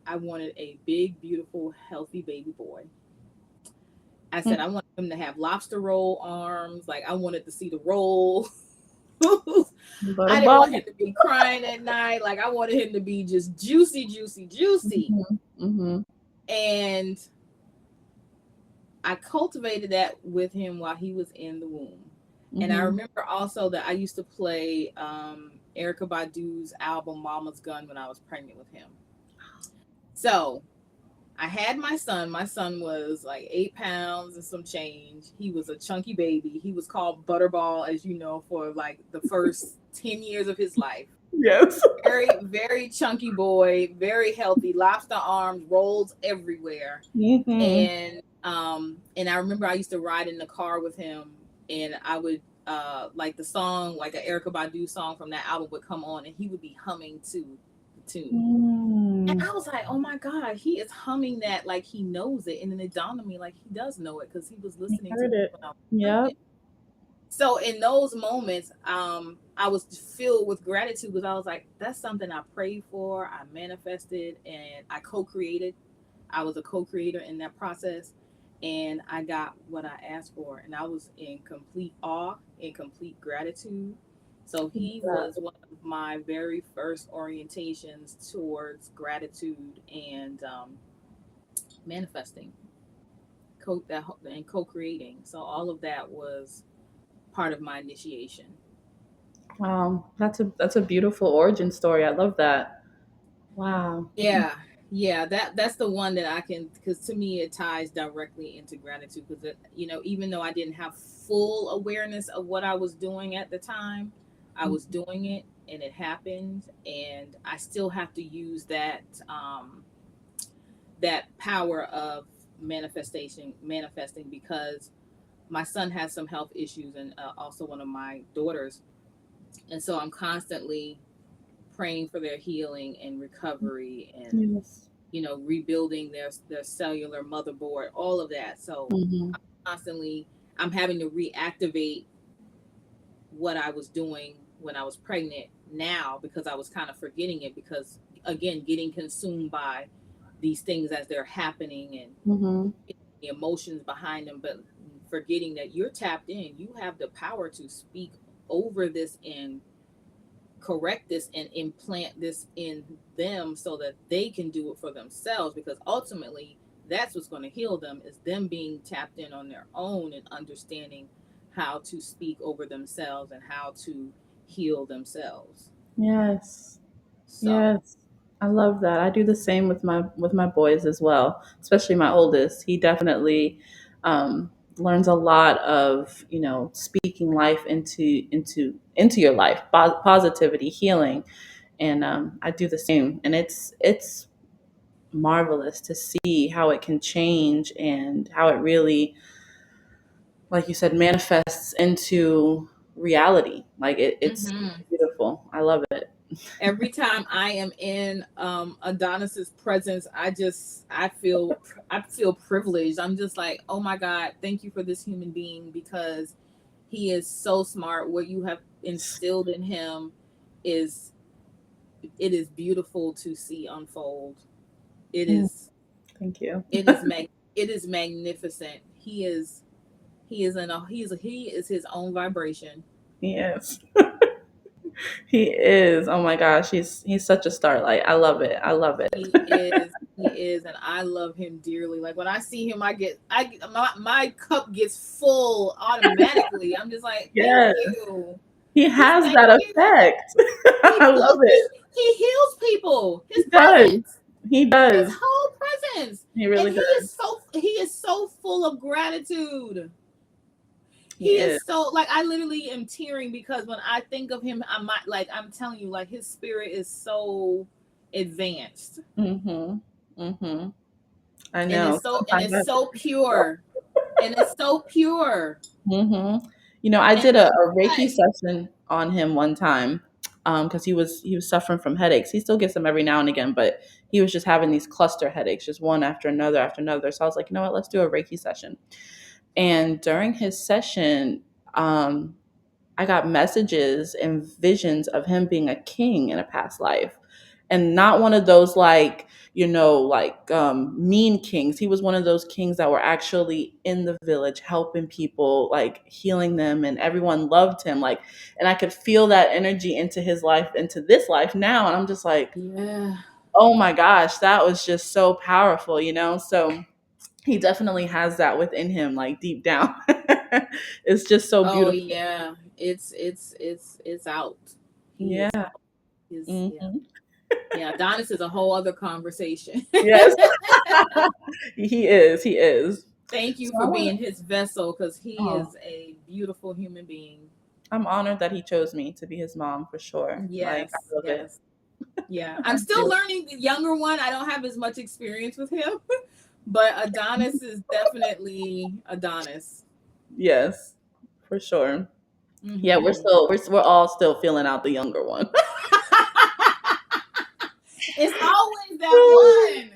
B: I wanted a big, beautiful, healthy baby boy. I said I wanted him to have lobster roll arms. Like I wanted to see the roll.
A: But a
B: I didn't want him
A: ball.
B: to be crying at night. Like I wanted him to be just juicy, juicy, juicy.
A: Mhm. Mhm.
B: And I cultivated that with him while he was in the womb. And I
A: Mhm.
B: remember also that I used to play Erica Badu's album Mama's Gun when I was pregnant with him. So I had my son. My son was like 8 pounds and some change. He was a chunky baby. He was called Butterball, as you know, for like the first 10 years of his life.
A: Yes.
B: Very, very chunky boy, very healthy, lobster arms, rolls everywhere.
A: Mhm.
B: And I remember I used to ride in the car with him, and I would like the song, like an Erica Badu song from that album would come on, and he would be humming to the tune. And
A: Mm.
B: I was like, oh my God, he is humming that like he knows it. And then it dawned on me like he does know it because he was
A: I
B: listening to
A: heard
B: me
A: it.
B: when I was
A: Yep.
B: pregnant. So in those moments, I was filled with gratitude because I was like, that's something I prayed for, I manifested, and I co-created. I was a co-creator in that process, and I got what I asked for, and I was in complete awe, in complete gratitude. So he was one of my very first orientations towards gratitude and manifesting, and co-creating. So all of that was part of my initiation.
A: Wow. That's a beautiful origin story. I love that. Wow.
B: Yeah, yeah, that's the one that I can, because to me it ties directly into gratitude because even though I didn't have full awareness of what I was doing at the time, I was doing it and it happened, and I still have to use that power of manifesting because my son has some health issues, and also one of my daughters, and so I'm constantly praying for their healing and recovery and
A: Yes.
B: rebuilding their cellular motherboard, all of that. So
A: Mhm.
B: constantly I'm having to reactivate what I was doing when I was pregnant now because I was kind of forgetting it because again getting consumed by these things as they're happening and
A: Mhm.
B: the emotions behind them, but forgetting that you're tapped in, you have the power to speak over this and correct this and implant this in them so that they can do it for themselves, because ultimately that's what's going to heal them is them being tapped in on their own and understanding how to speak over themselves and how to heal themselves.
A: Yes.
B: So
A: Yes. I love that. I do the same with my boys as well, especially my oldest. He definitely learns a lot of, speaking life into your life, positivity, healing, and I do the same. And it's marvelous to see how it can change and how it really, like you said, manifests into reality. Like it's
B: mhm.
A: beautiful. I love it.
B: Every time I am in Adonis's presence, I feel privileged. I'm just like, oh my God, thank you for this human being because he is so smart. What you have instilled in him is it is beautiful to see unfold. It
A: Mm,
B: is
A: thank you.
B: it is magnificent. He is his own vibration.
A: Yes, he is. Oh my gosh, he's such a starlight. I love it. I love it.
B: He is, and I love him dearly. Like when I see him, my cup gets full automatically. I'm just like, thank
A: Yes,
B: you,
A: he
B: just
A: has
B: thank
A: that
B: you.
A: effect.
B: He
A: I love
B: does.
A: it.
B: He heals people.
A: He
B: His
A: does.
B: presence.
A: He
B: His
A: does.
B: whole presence.
A: He
B: And
A: really does.
B: he is so full of gratitude.
A: He
B: He
A: is.
B: is so like I literally am tearing because when I think of him, I might like I'm telling you, like his spirit is so advanced.
A: Mhm. Mhm. I
B: And
A: know.
B: and
A: Sometimes I
B: it's
A: have to
B: so
A: pick myself.
B: pure. And it's so pure.
A: Mhm. You know, I
B: And
A: did a Reiki
B: like,
A: session on him one time, because he was suffering from headaches. He still gets them every now and again, but he was just having these cluster headaches, just one after another after another. So I was like, you know what, let's do a Reiki session. And during his session, um, I got messages and visions of him being a king in a past life. And not one of those like, like mean kings. He was one of those kings that were actually in the village helping people, like healing them, and everyone loved him. Like, and I could feel that energy into his life, into this life now. And I'm just like,
B: yeah.
A: oh my gosh, that was just so powerful. So he definitely has that within him, like deep down. It's just so
B: Oh
A: beautiful.
B: yeah. It's out. He is
A: Yeah.
B: out. His yeah.
A: Hmm.
B: Yeah. Adonis is a whole other conversation.
A: Yes. He is. He is.
B: Thank you
A: So
B: for
A: I want
B: being his vessel because he
A: oh,
B: is a beautiful human being.
A: I'm honored that he chose me to be his mom for sure. Like,
B: Yes,
A: I love it.
B: yes. Yeah.
A: I
B: I'm still
A: do.
B: learning the younger one. I don't have as much experience with him, but Adonis is definitely Adonis.
A: Yes, for sure. Yeah, we're
B: Hmm.
A: still we're all still feeling out the younger one.
B: It's always that one.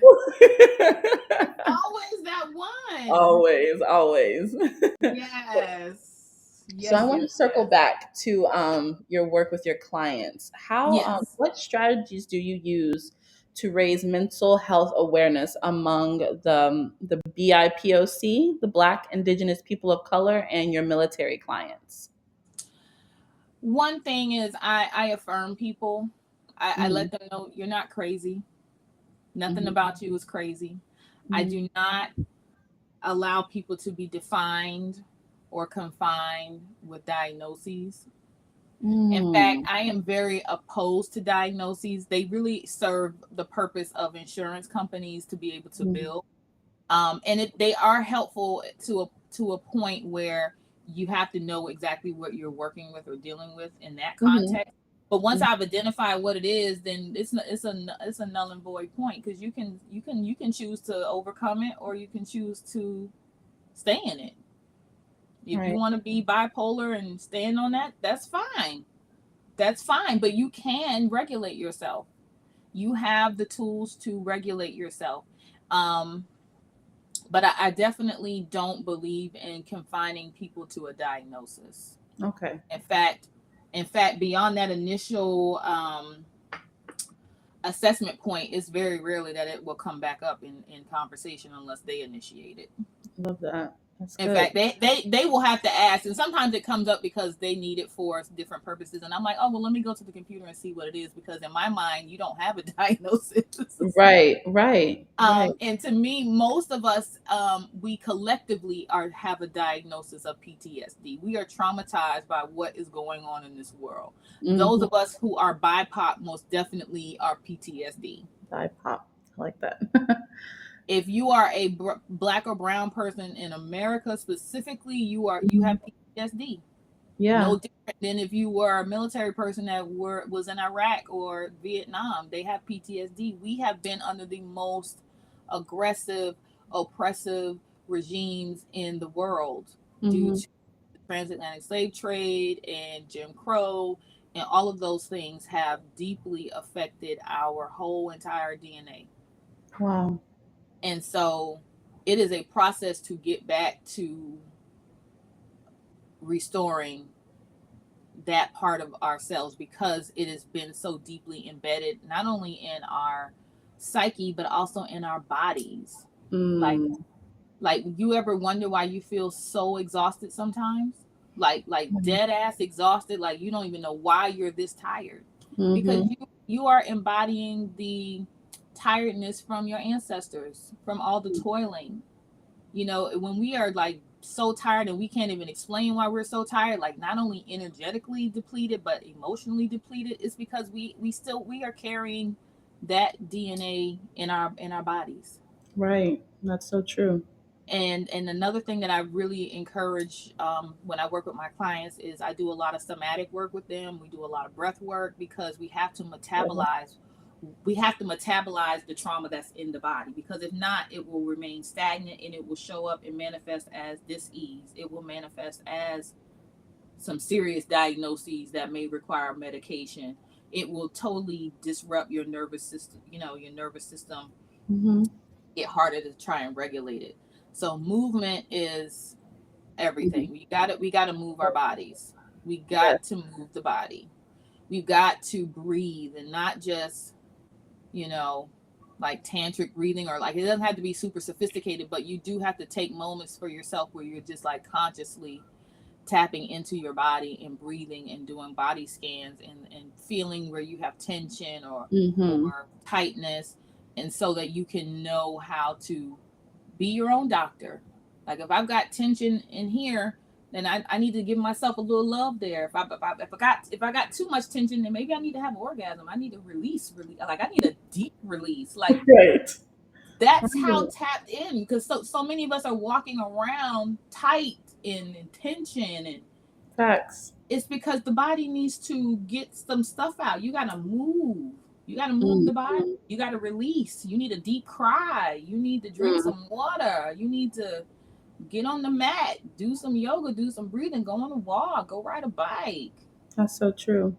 B: It's always that one.
A: Always, always.
B: Yes.
A: So I
B: Yes,
A: want
B: yes,
A: to circle
B: yes.
A: back to your work with your clients.
B: Yes.
A: What strategies do you use to raise mental health awareness among the BIPOC, the Black Indigenous People of Color, and your military clients?
B: One thing is I affirm people. I
A: Mm-hmm.
B: let them know you're not crazy. Nothing
A: Mm-hmm.
B: about you is crazy. I do not allow people to be defined or confined with diagnoses. In fact,
A: Mm-hmm.
B: I am very opposed to diagnoses. They really serve the purpose of insurance companies to be able to bill. And they are helpful to a point where you have to know exactly what you're working with or dealing with in that
A: Mm-hmm.
B: context. But once I've identified what it is, then it's a null and void point because you can choose to overcome it or you can choose to stay in it. If you
A: Right.
B: want to be bipolar and stand on that, that's fine. That's fine. But you can regulate yourself. You have the tools to regulate yourself. Um, but I definitely don't believe in confining people to a diagnosis.
A: Okay.
B: In fact, beyond that initial assessment point, it's very rarely that it will come back up in conversation unless they initiate it.
A: Love that. That's
B: In
A: good.
B: fact, they will have to ask, and sometimes it comes up because they need it for different purposes. And I'm like, oh well, let me go to the computer and see what it is because in my mind, you don't have a diagnosis.
A: Right. Right. Right.
B: And to me, most of us, we collectively have a diagnosis of PTSD. We are traumatized by what is going on in this world. Those
A: Mm-hmm.
B: of us who are BIPOC most definitely are PTSD.
A: BIPOC. I like that.
B: If you are a black or brown person in America specifically, you have PTSD. No
A: Yeah.
B: different than if you were a military person that was in Iraq or Vietnam. They have PTSD. We have been under the most aggressive, oppressive regimes in the world due
A: Mm-hmm.
B: to the transatlantic slave trade and Jim Crow, and all of those things have deeply affected our whole entire DNA.
A: Wow.
B: And so it is a process to get back to restoring that part of ourselves because it has been so deeply embedded not only in our psyche but also in our bodies. like
A: Mm.
B: like you ever wonder why you feel so exhausted sometimes, like dead ass exhausted, like you don't even know why you're this tired because
A: Mm-hmm.
B: you are embodying the tiredness from your ancestors, from all the toiling. When we are like so tired and we can't even explain why we're so tired, like not only energetically depleted but emotionally depleted, it's because we are carrying that DNA in our bodies.
A: Right. That's so true.
B: And another thing that I really encourage when I work with my clients is I do a lot of somatic work with them. We do a lot of breath work because
A: Yeah.
B: we have to metabolize the trauma that's in the body, because if not, it will remain stagnant and it will show up and manifest as dis-ease. It will manifest as some serious diagnoses that may require medication. It will totally disrupt your nervous system, your nervous system
A: Mm-hmm.
B: get harder to try and regulate it. So movement is everything. We got to move our bodies. We
A: Yeah.
B: got to move the body. We've got to breathe, and not just, you know, like tantric breathing, or like, it doesn't have to be super sophisticated, but you do have to take moments for yourself where you're just like consciously tapping into your body and breathing and doing body scans, and feeling where you have tension
A: Mm-hmm.
B: or tightness, and so that you can know how to be your own doctor. Like if I've got tension in here, then I need to give myself a little love there. If I got too much tension, then maybe I need to have an orgasm. I need to release. Like I need a deep release. Like
A: Right.
B: that's how
A: Right.
B: tapped in, because so many of us are walking around tight and tension, and
A: Facts.
B: it's because the body needs to get some stuff out. You gotta move. You gotta move the body.
A: Mm-hmm.
B: You gotta release. You need a deep cry. You need to drink some water. You need to get on the mat, do some yoga, do some breathing, go on a walk, go ride a bike.
A: That's so true.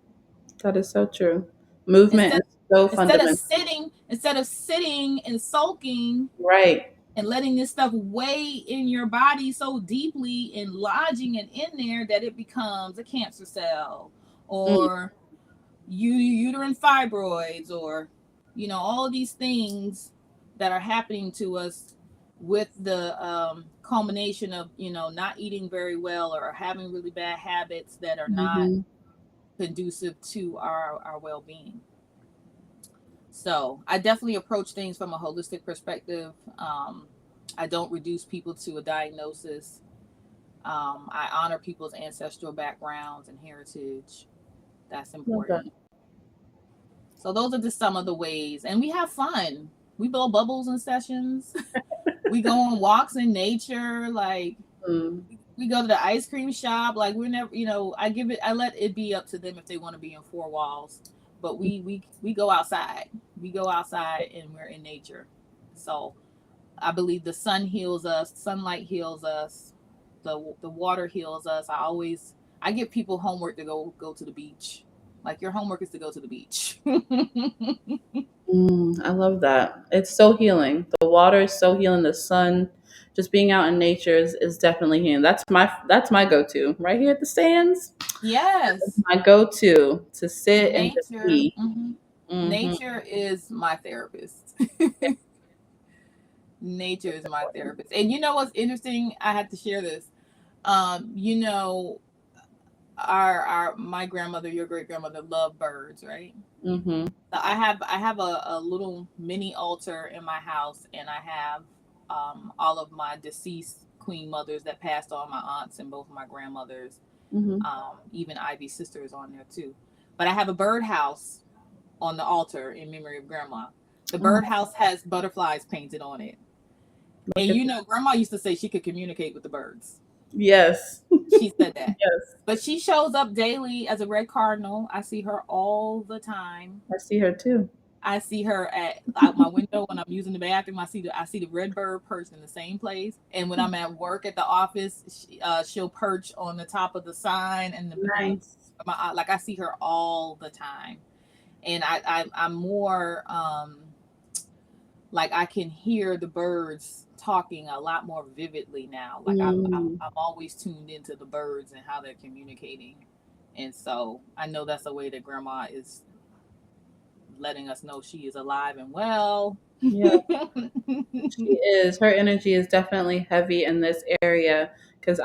A: That is so true. Movement
B: Instead
A: is so
B: instead of
A: fundamental.
B: sitting and sulking
A: Right.
B: and letting this stuff weigh in your body so deeply and lodging it in there that it becomes a cancer cell,
A: Mm.
B: or uterine fibroids, or all of these things that are happening to us with the culmination of not eating very well, or having really bad habits that are not
A: Mm-hmm.
B: conducive to our well-being. So I definitely approach things from a holistic perspective. I don't reduce people to a diagnosis. I honor people's ancestral backgrounds and heritage. That's
A: Love that.
B: important. So those are just some of the ways, and we have fun. We blow bubbles in sessions. We go on walks in nature. Like
A: Mm.
B: we go to the ice cream shop. Like we're never, I let it be up to them if they want to be in four walls. But we go outside. We go outside and we're in nature. So I believe the sun heals us. Sunlight heals us. The water heals us. I give people homework to go to the beach. Like your homework is to go to the beach.
A: I love that. It's so healing. The water is so healing. The sun, just being out in nature is definitely healing. That's my go-to. Right here at the stands,
B: Yes,
A: my go-to to sit and just
B: nature.
A: be. Hmm.
B: Nature is my therapist. Nature is my therapist. And you know what's interesting? I have to share this. You know, our my grandmother, your great grandmother, loved birds, right?
A: Hmm.
B: So I have a little mini altar in my house, and I have all of my deceased queen mothers that passed on, my aunts and both of my grandmothers.
A: Hmm.
B: Even Ivy's sister is on there too. But I have a birdhouse on the altar in memory of grandma. The
A: Oh,
B: birdhouse has butterflies painted on it.
A: look
B: And
A: at
B: grandma used to say she could communicate with the birds.
A: yes,
B: She said that.
A: yes.
B: But she shows up daily as a red cardinal. I see her all the time.
A: I see her too.
B: I see her at out my window when I'm using the bathroom. I see the red bird perched in the same place. And when I'm at work at the office, she'll perch on the top of the sign and
A: Nice.
B: like I see her all the time. And I'm more like I can hear the birds talking a lot more vividly now. Like
A: Mm.
B: I'm always tuned into the birds and how they're communicating, and so I know that's a way that Grandma is letting us know she is alive and well.
A: Yeah, she is. Her energy is definitely heavy in this area because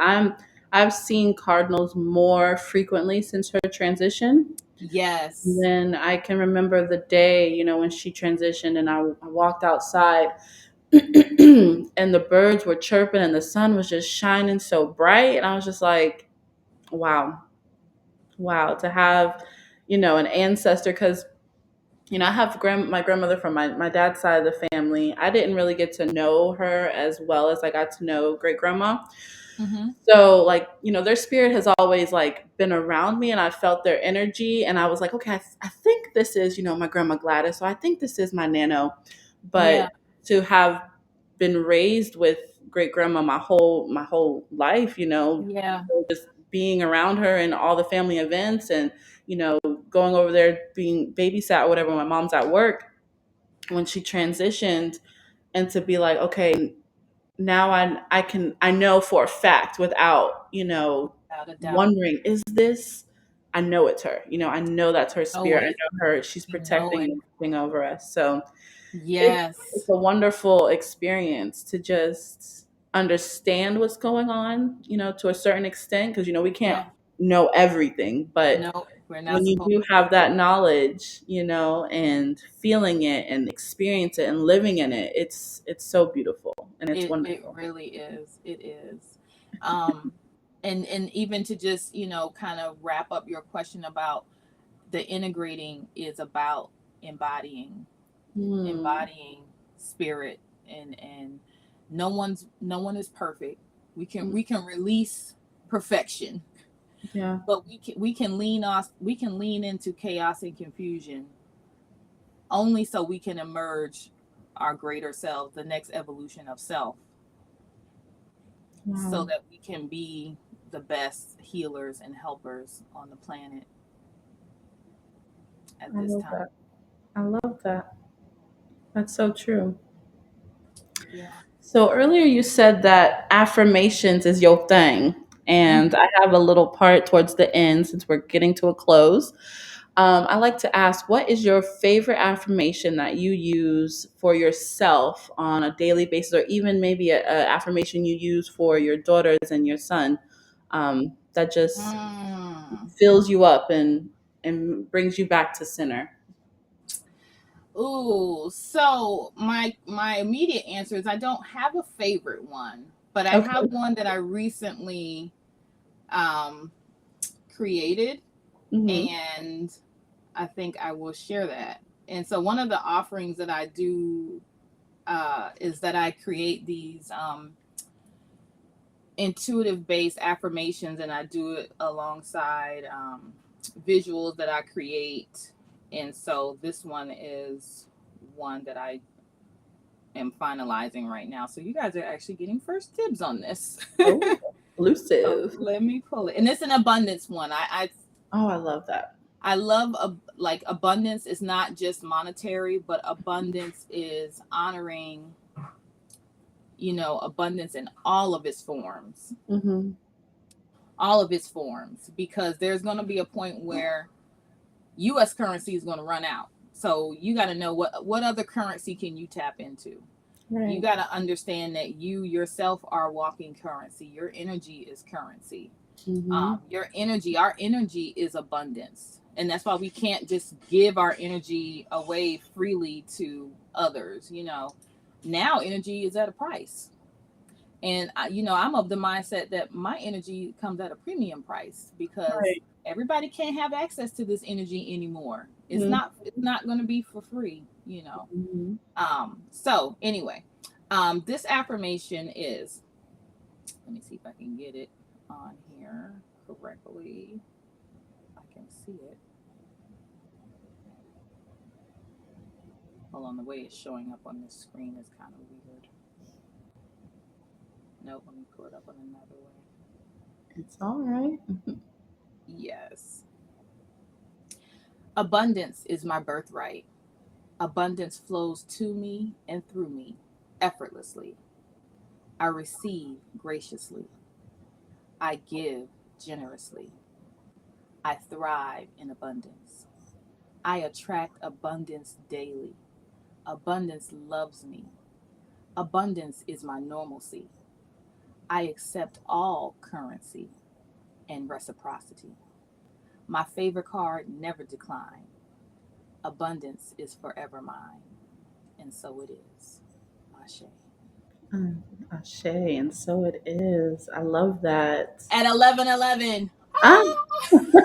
A: I've seen cardinals more frequently since her transition. And
B: Yes.
A: then I can remember the day, when she transitioned and I walked outside and the birds were chirping and the sun was just shining so bright. And I was just like, wow, wow, to have, an ancestor. Because I have my grandmother from my dad's side of the family. I didn't really get to know her as well as I got to know great grandma.
B: Mm-hmm.
A: So like, their spirit has always like been around me and I felt their energy and I was like, okay, I think this is, my grandma Gladys. So I think this is my nano. But
B: Yeah.
A: to have been raised with great grandma my whole life,
B: Yeah.
A: just being around her and all the family events and, you know, going over there being babysat or whatever when my mom's at work when she transitioned and to be like, okay, now I know for a fact without,
B: Without a doubt.
A: wondering, is this I know it's her. I know that's her
B: Know
A: spirit. I
B: it.
A: know her, she's
B: You know
A: protecting
B: it.
A: and watching over us. So it's
B: Yes.
A: a wonderful experience to just understand what's going on, to a certain extent, because we can't
B: Yeah.
A: know everything, but
B: No, we're not
A: when you
B: supposed
A: do
B: to.
A: have that knowledge, and feeling it and experience it and living in it, it's so beautiful and it's
B: It
A: wonderful.
B: really is. It is. Um, and even to just, kind of wrap up your question about the integrating is about embodying
A: Hmm.
B: embodying spirit, and no one is perfect. We can release perfection,
A: Yeah,
B: but we can lean into chaos and confusion only so we can emerge our greater self, the next evolution of self, so
A: wow,
B: that we can be the best healers and helpers on the planet at
A: I
B: this
A: love
B: time.
A: that. I love that. That's so true.
B: Yeah.
A: So earlier you said that affirmations is your thing, and
B: Mhm.
A: I have a little part towards the end since we're getting to a close. I like to ask, what is your favorite affirmation that you use for yourself on a daily basis, or even maybe a affirmation you use for your daughters and your son, that just
B: Mm.
A: fills you up and brings you back to center?
B: Ooh, so my immediate answer is I don't have a favorite one, but I
A: Okay.
B: have one that I recently um created,
A: Mm-hmm.
B: and I think I will share that. And so one of the offerings that I do is that I create these intuitive based affirmations, and I do it alongside visuals that I create. And so this one is one that I am finalizing right now. So you guys are actually getting first dibs on this.
A: Oh,
B: So
A: elusive.
B: let me pull it. And it's an abundance one.
A: Oh, I love that.
B: I love like abundance is not just monetary, but abundance is honoring, abundance in all of its forms.
A: Mm-hmm.
B: All of its forms, because there's going to be a point where US currency is going to run out. So you got to know what other currency can you tap into. You
A: Right.
B: got to understand that you yourself are walking currency. Your energy is currency.
A: Mm-hmm.
B: Your energy, our energy is abundance. And that's why we can't just give our energy away freely to others. Now energy is at a price. And I'm of the mindset that my energy comes at a premium price, because
A: Right.
B: everybody can't have access to this energy anymore. It's
A: Mm-hmm.
B: not going to be for free.
A: Mm-hmm.
B: So anyway, this affirmation is, let me see if I can get it on here correctly. I can see it. Hold on, the way it's showing up on this screen is kind of weird. Nope, let me pull it up on another way.
A: It's all right.
B: Yes. Abundance is my birthright. Abundance flows to me and through me effortlessly. I receive graciously. I give generously. I thrive in abundance. I attract abundance daily. Abundance loves me. Abundance is my normalcy. I accept all currency and reciprocity. My favorite card never decline. Abundance is forever mine, and so it is. Ashe.
A: Ashe, and so it is. I love that.
B: At 11:11.
A: Ah,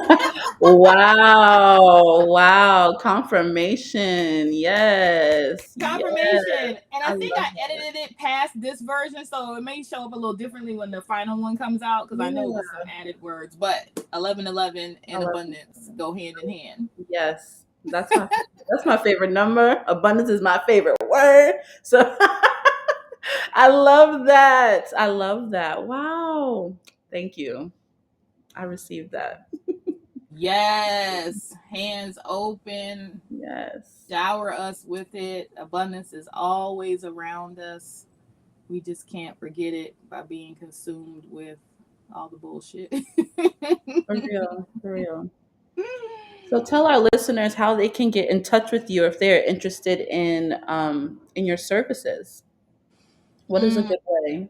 B: Ah!
A: Wow. Wow. Confirmation. Yes. Yes.
B: Confirmation. And I
A: I
B: think
A: love
B: I
A: that.
B: edited it past this version, so it may show up a little differently when the final one comes out because I know it
A: Yeah.
B: was some added words. But 1111
A: I
B: and
A: love
B: abundance go hand in hand.
A: Yes. That's my favorite number. Abundance is my favorite word. So I love that. I love that. Wow. Thank you. I received that.
B: Yes, hands open,
A: Yes.
B: shower us with it. Abundance is always around us. We just can't forget it by being consumed with all the bullshit.
A: For real. For real. So tell our listeners how they can get in touch with you if they're interested in your services. What is a
B: Mm,
A: good way?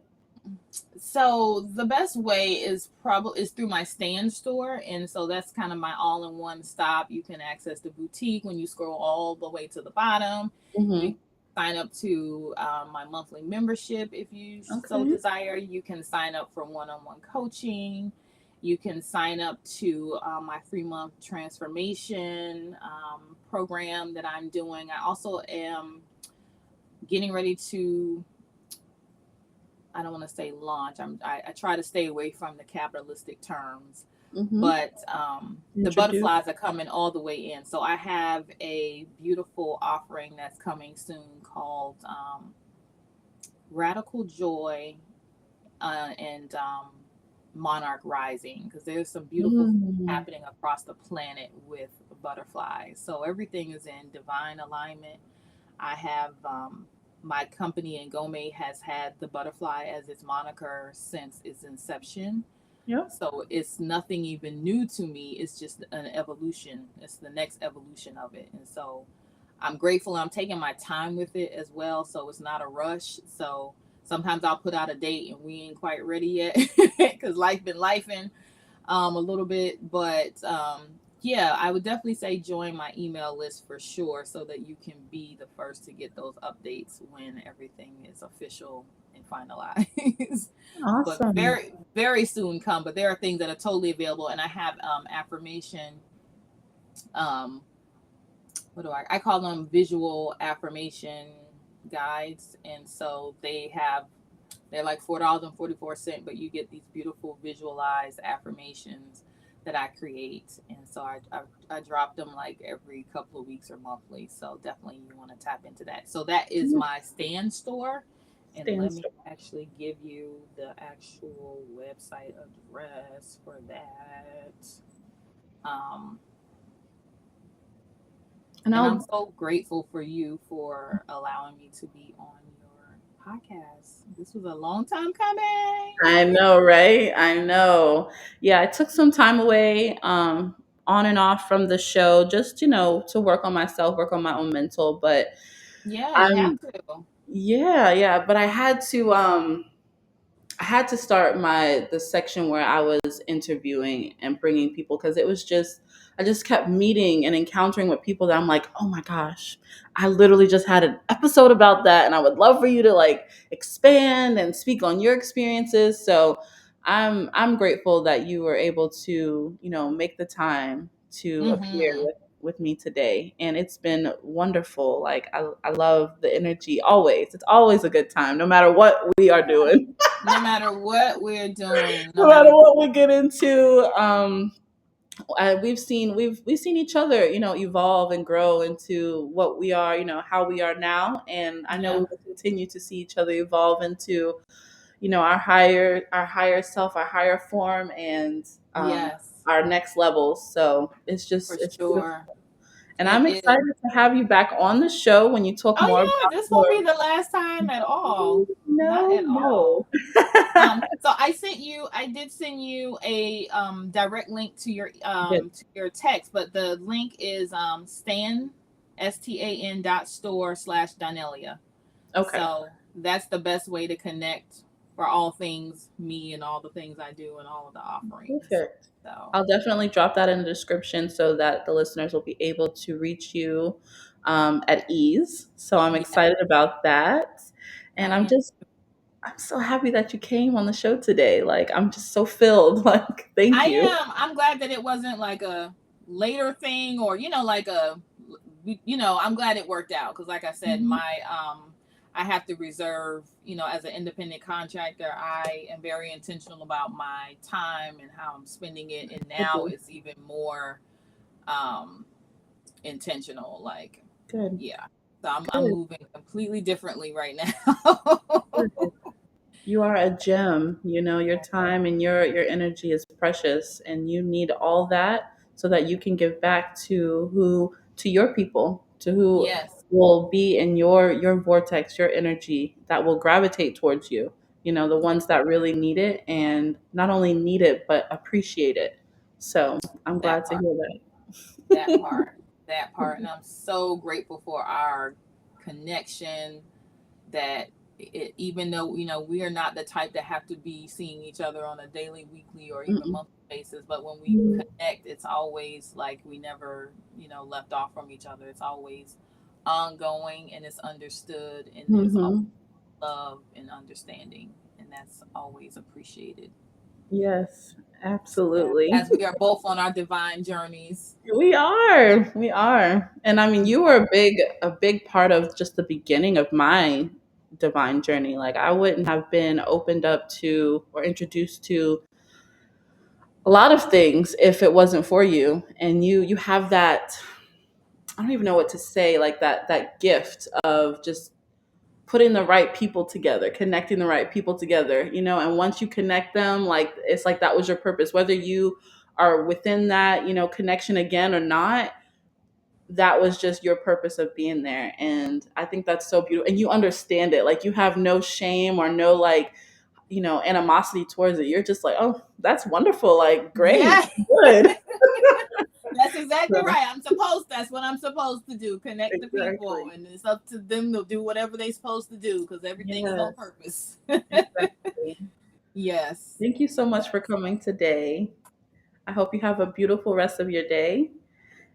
B: so the best way is probably is through my stand store, and so that's kind of my all-in-one stop. You can access the boutique when you scroll all the way to the bottom. You
A: Mm-hmm.
B: can sign up to my monthly membership if you so
A: Okay.
B: desire. You can sign up for one-on-one coaching. You can sign up to my 3 month transformation program that I'm doing. I also am getting ready to, I don't want to say launch. I try to stay away from the capitalistic terms,
A: Mm-hmm.
B: but the
A: Introduce.
B: butterflies are coming all the way in. So I have a beautiful offering that's coming soon called Radical Joy and Monarch Rising, because there's some beautiful things
A: Mm.
B: happening across the planet with butterflies. So everything is in divine alignment. I have my company Ngome has had the butterfly as its moniker since its inception.
A: Yep.
B: So it's nothing even new to me. It's just an evolution. It's the next evolution of it. And so I'm grateful. I'm taking my time with it as well. So it's not a rush. So sometimes I'll put out a date and we ain't quite ready yet because life been lifing a little bit. But yeah, I would definitely say join my email list for sure so that you can be the first to get those updates when everything is official and finalized. But
A: Awesome.
B: very, very soon come. But there are things that are totally available. And I have affirmation. Um, what do I call them? Visual affirmation guides. And so they're like $4.44, but you get these beautiful visualized affirmations that I create. And so I drop them like every couple of weeks or monthly. So definitely you want to tap into that. So that is
A: Yeah.
B: my stand store. And let
A: Stand
B: me
A: still.
B: actually give you the actual website address for that. Um,
A: And
B: and I'm
A: I'll
B: so grateful for you for allowing me to be on your podcast. This was a long time coming.
A: I know, right? I know. Yeah, I took some time away, on and off from the show, just, to work on myself, work on my own mental. But
B: Yeah, you have
A: I'm,
B: to.
A: yeah, yeah. But I had to start the section where I was interviewing and bringing people because I just kept meeting and encountering with people that I'm like, oh my gosh, I literally just had an episode about that, and I would love for you to like expand and speak on your experiences. So I'm grateful that you were able to make the time to appear
B: Mm-hmm.
A: with me today, and it's been wonderful. Like I love the energy always. It's always a good time, no matter what we are doing.
B: No matter what we're doing, no
A: No matter
B: matter
A: what we get into, we've seen each other, evolve and grow into what we are, how we are now, and I know we
B: yeah,
A: will continue to see each other evolve into, our higher self, our higher form, and
B: yes,
A: our next levels. So
B: for
A: it's beautiful,
B: sure.
A: and
B: It
A: I'm
B: is.
A: excited to have you back on the show when you talk
B: Oh
A: more
B: yeah,
A: about
B: this won't
A: your.
B: be the last time at all. Not
A: No,
B: at
A: no.
B: all. So I did send you a direct link
A: Good.
B: to your text, but the link is stan.store/Donellia.
A: Okay.
B: So that's the best way to connect for all things me and all the things I do and all of the offerings.
A: Perfect.
B: So
A: I'll definitely drop that in the description so that the listeners will be able to reach you at ease. So I'm
B: yeah,
A: excited about that. And
B: I
A: I'm
B: am.
A: just, I'm so happy that you came on the show today. Like, I'm just so filled. Like, thank
B: I
A: you.
B: am. I'm glad that it wasn't like a later thing, or like I'm glad it worked out, because like I said,
A: Mhm.
B: my I have to reserve, as an independent contractor, I am very intentional about my time and how I'm spending it, and now
A: Good.
B: it's even more um intentional, like,
A: Good.
B: yeah. So I'm
A: Good.
B: moving completely differently right now.
A: Good. You are a gem. Your time and your energy is precious, and you need all that so that you can give back to your people, to who
B: Yes,
A: will be in your vortex, your energy that will gravitate towards you. The
B: yeah,
A: ones that really need it, and not only need it but appreciate it. So I'm
B: that
A: glad to
B: part,
A: hear
B: that
A: that.
B: part, that part. And I'm so grateful for our connection, that even though we are not the type that have to be seeing each other on a daily, weekly, or even
A: Mm-mm.
B: monthly basis, but when we
A: Mhm.
B: connect, it's always like we never left off from each other. It's always ongoing, and it's understood, and there's always
A: Mhm.
B: love and understanding, and that's always appreciated.
A: Yes,
B: Yeah,
A: absolutely.
B: as we are both on our divine journeys.
A: We are. We are. And I mean, you were a big part of just the beginning of my divine journey. Like I wouldn't have been opened up to or introduced to a lot of things if it wasn't for you. And you have that, I don't even know what to say, like that gift of just putting the right people together, connecting the right people together, and once you connect them, like it's like that was your purpose, whether you are within that, connection again or not. That was just your purpose of being there. And I think that's so beautiful. And you understand it. Like you have no shame or no like, animosity towards it. You're just like, oh, that's wonderful. Like, great,
B: Yeah.
A: good.
B: That's exactly
A: So,
B: right. That's what I'm supposed to do. Connect the people,
A: exactly.
B: and it's up to them to do whatever they're supposed to do, because everything is on
A: Yes,
B: purpose.
A: exactly.
B: Yes.
A: Thank you so much for
B: Yes.
A: coming today. I hope you have a beautiful rest of your day.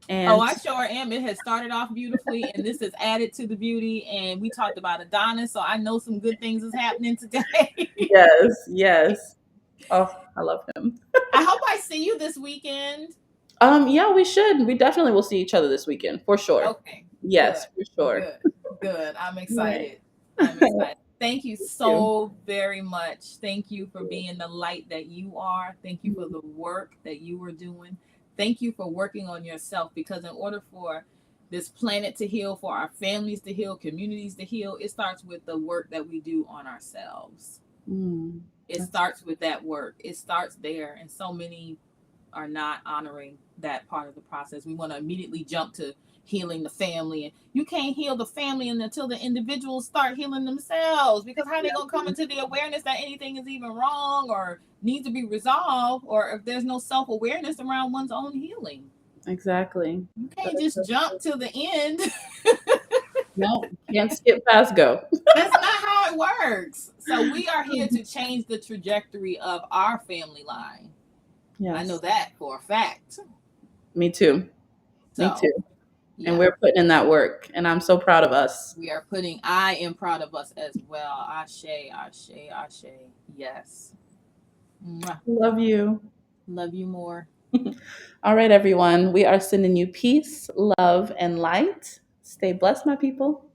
B: Oh,
A: And
B: I sure am. It has started off beautifully, and this has added to the beauty. And we talked about Adonis, so I know some good things is happening today.
A: yes, yes. Oh, I love him.
B: I hope I see you this weekend.
A: Yeah, we should. We definitely will see each other this weekend for sure.
B: Okay,
A: Yes,
B: good,
A: for sure.
B: good, good. I'm
A: All right.
B: excited. I'm excited. Thank you
A: Thank you.
B: so very much. Thank you for being the light that you are. Thank you for
A: Mhm.
B: the work that you are doing. Thank you for working on yourself, because in order for this planet to heal, for our families to heal, communities to heal, it starts with the work that we do on ourselves.
A: Mm,
B: It
A: that's
B: starts with that work. It starts there. And so many are not honoring that part of the process. We want to immediately jump to healing the family, and you can't heal the family until the individuals start healing themselves, because how are they going to come
A: exactly.
B: into the awareness that anything is even wrong or needs to be resolved, or if there's no self-awareness around one's own healing?
A: Exactly.
B: You
A: That
B: can't
A: is
B: just
A: so
B: jump
A: true.
B: to the end.
A: No, can't skip past go.
B: That's not how it works. So we are here to change the trajectory of our family line. I know
A: Yes,
B: that for a fact.
A: me too. Me too.
B: So
A: And
B: yeah,
A: we're putting in that work, and I'm so proud of us.
B: we are putting, I am proud of us as well. Ashe, ashe, ashe. Yes. Mwah.
A: Love you.
B: Love you more.
A: All right, everyone. We are sending you peace, love, and light. Stay blessed, my people.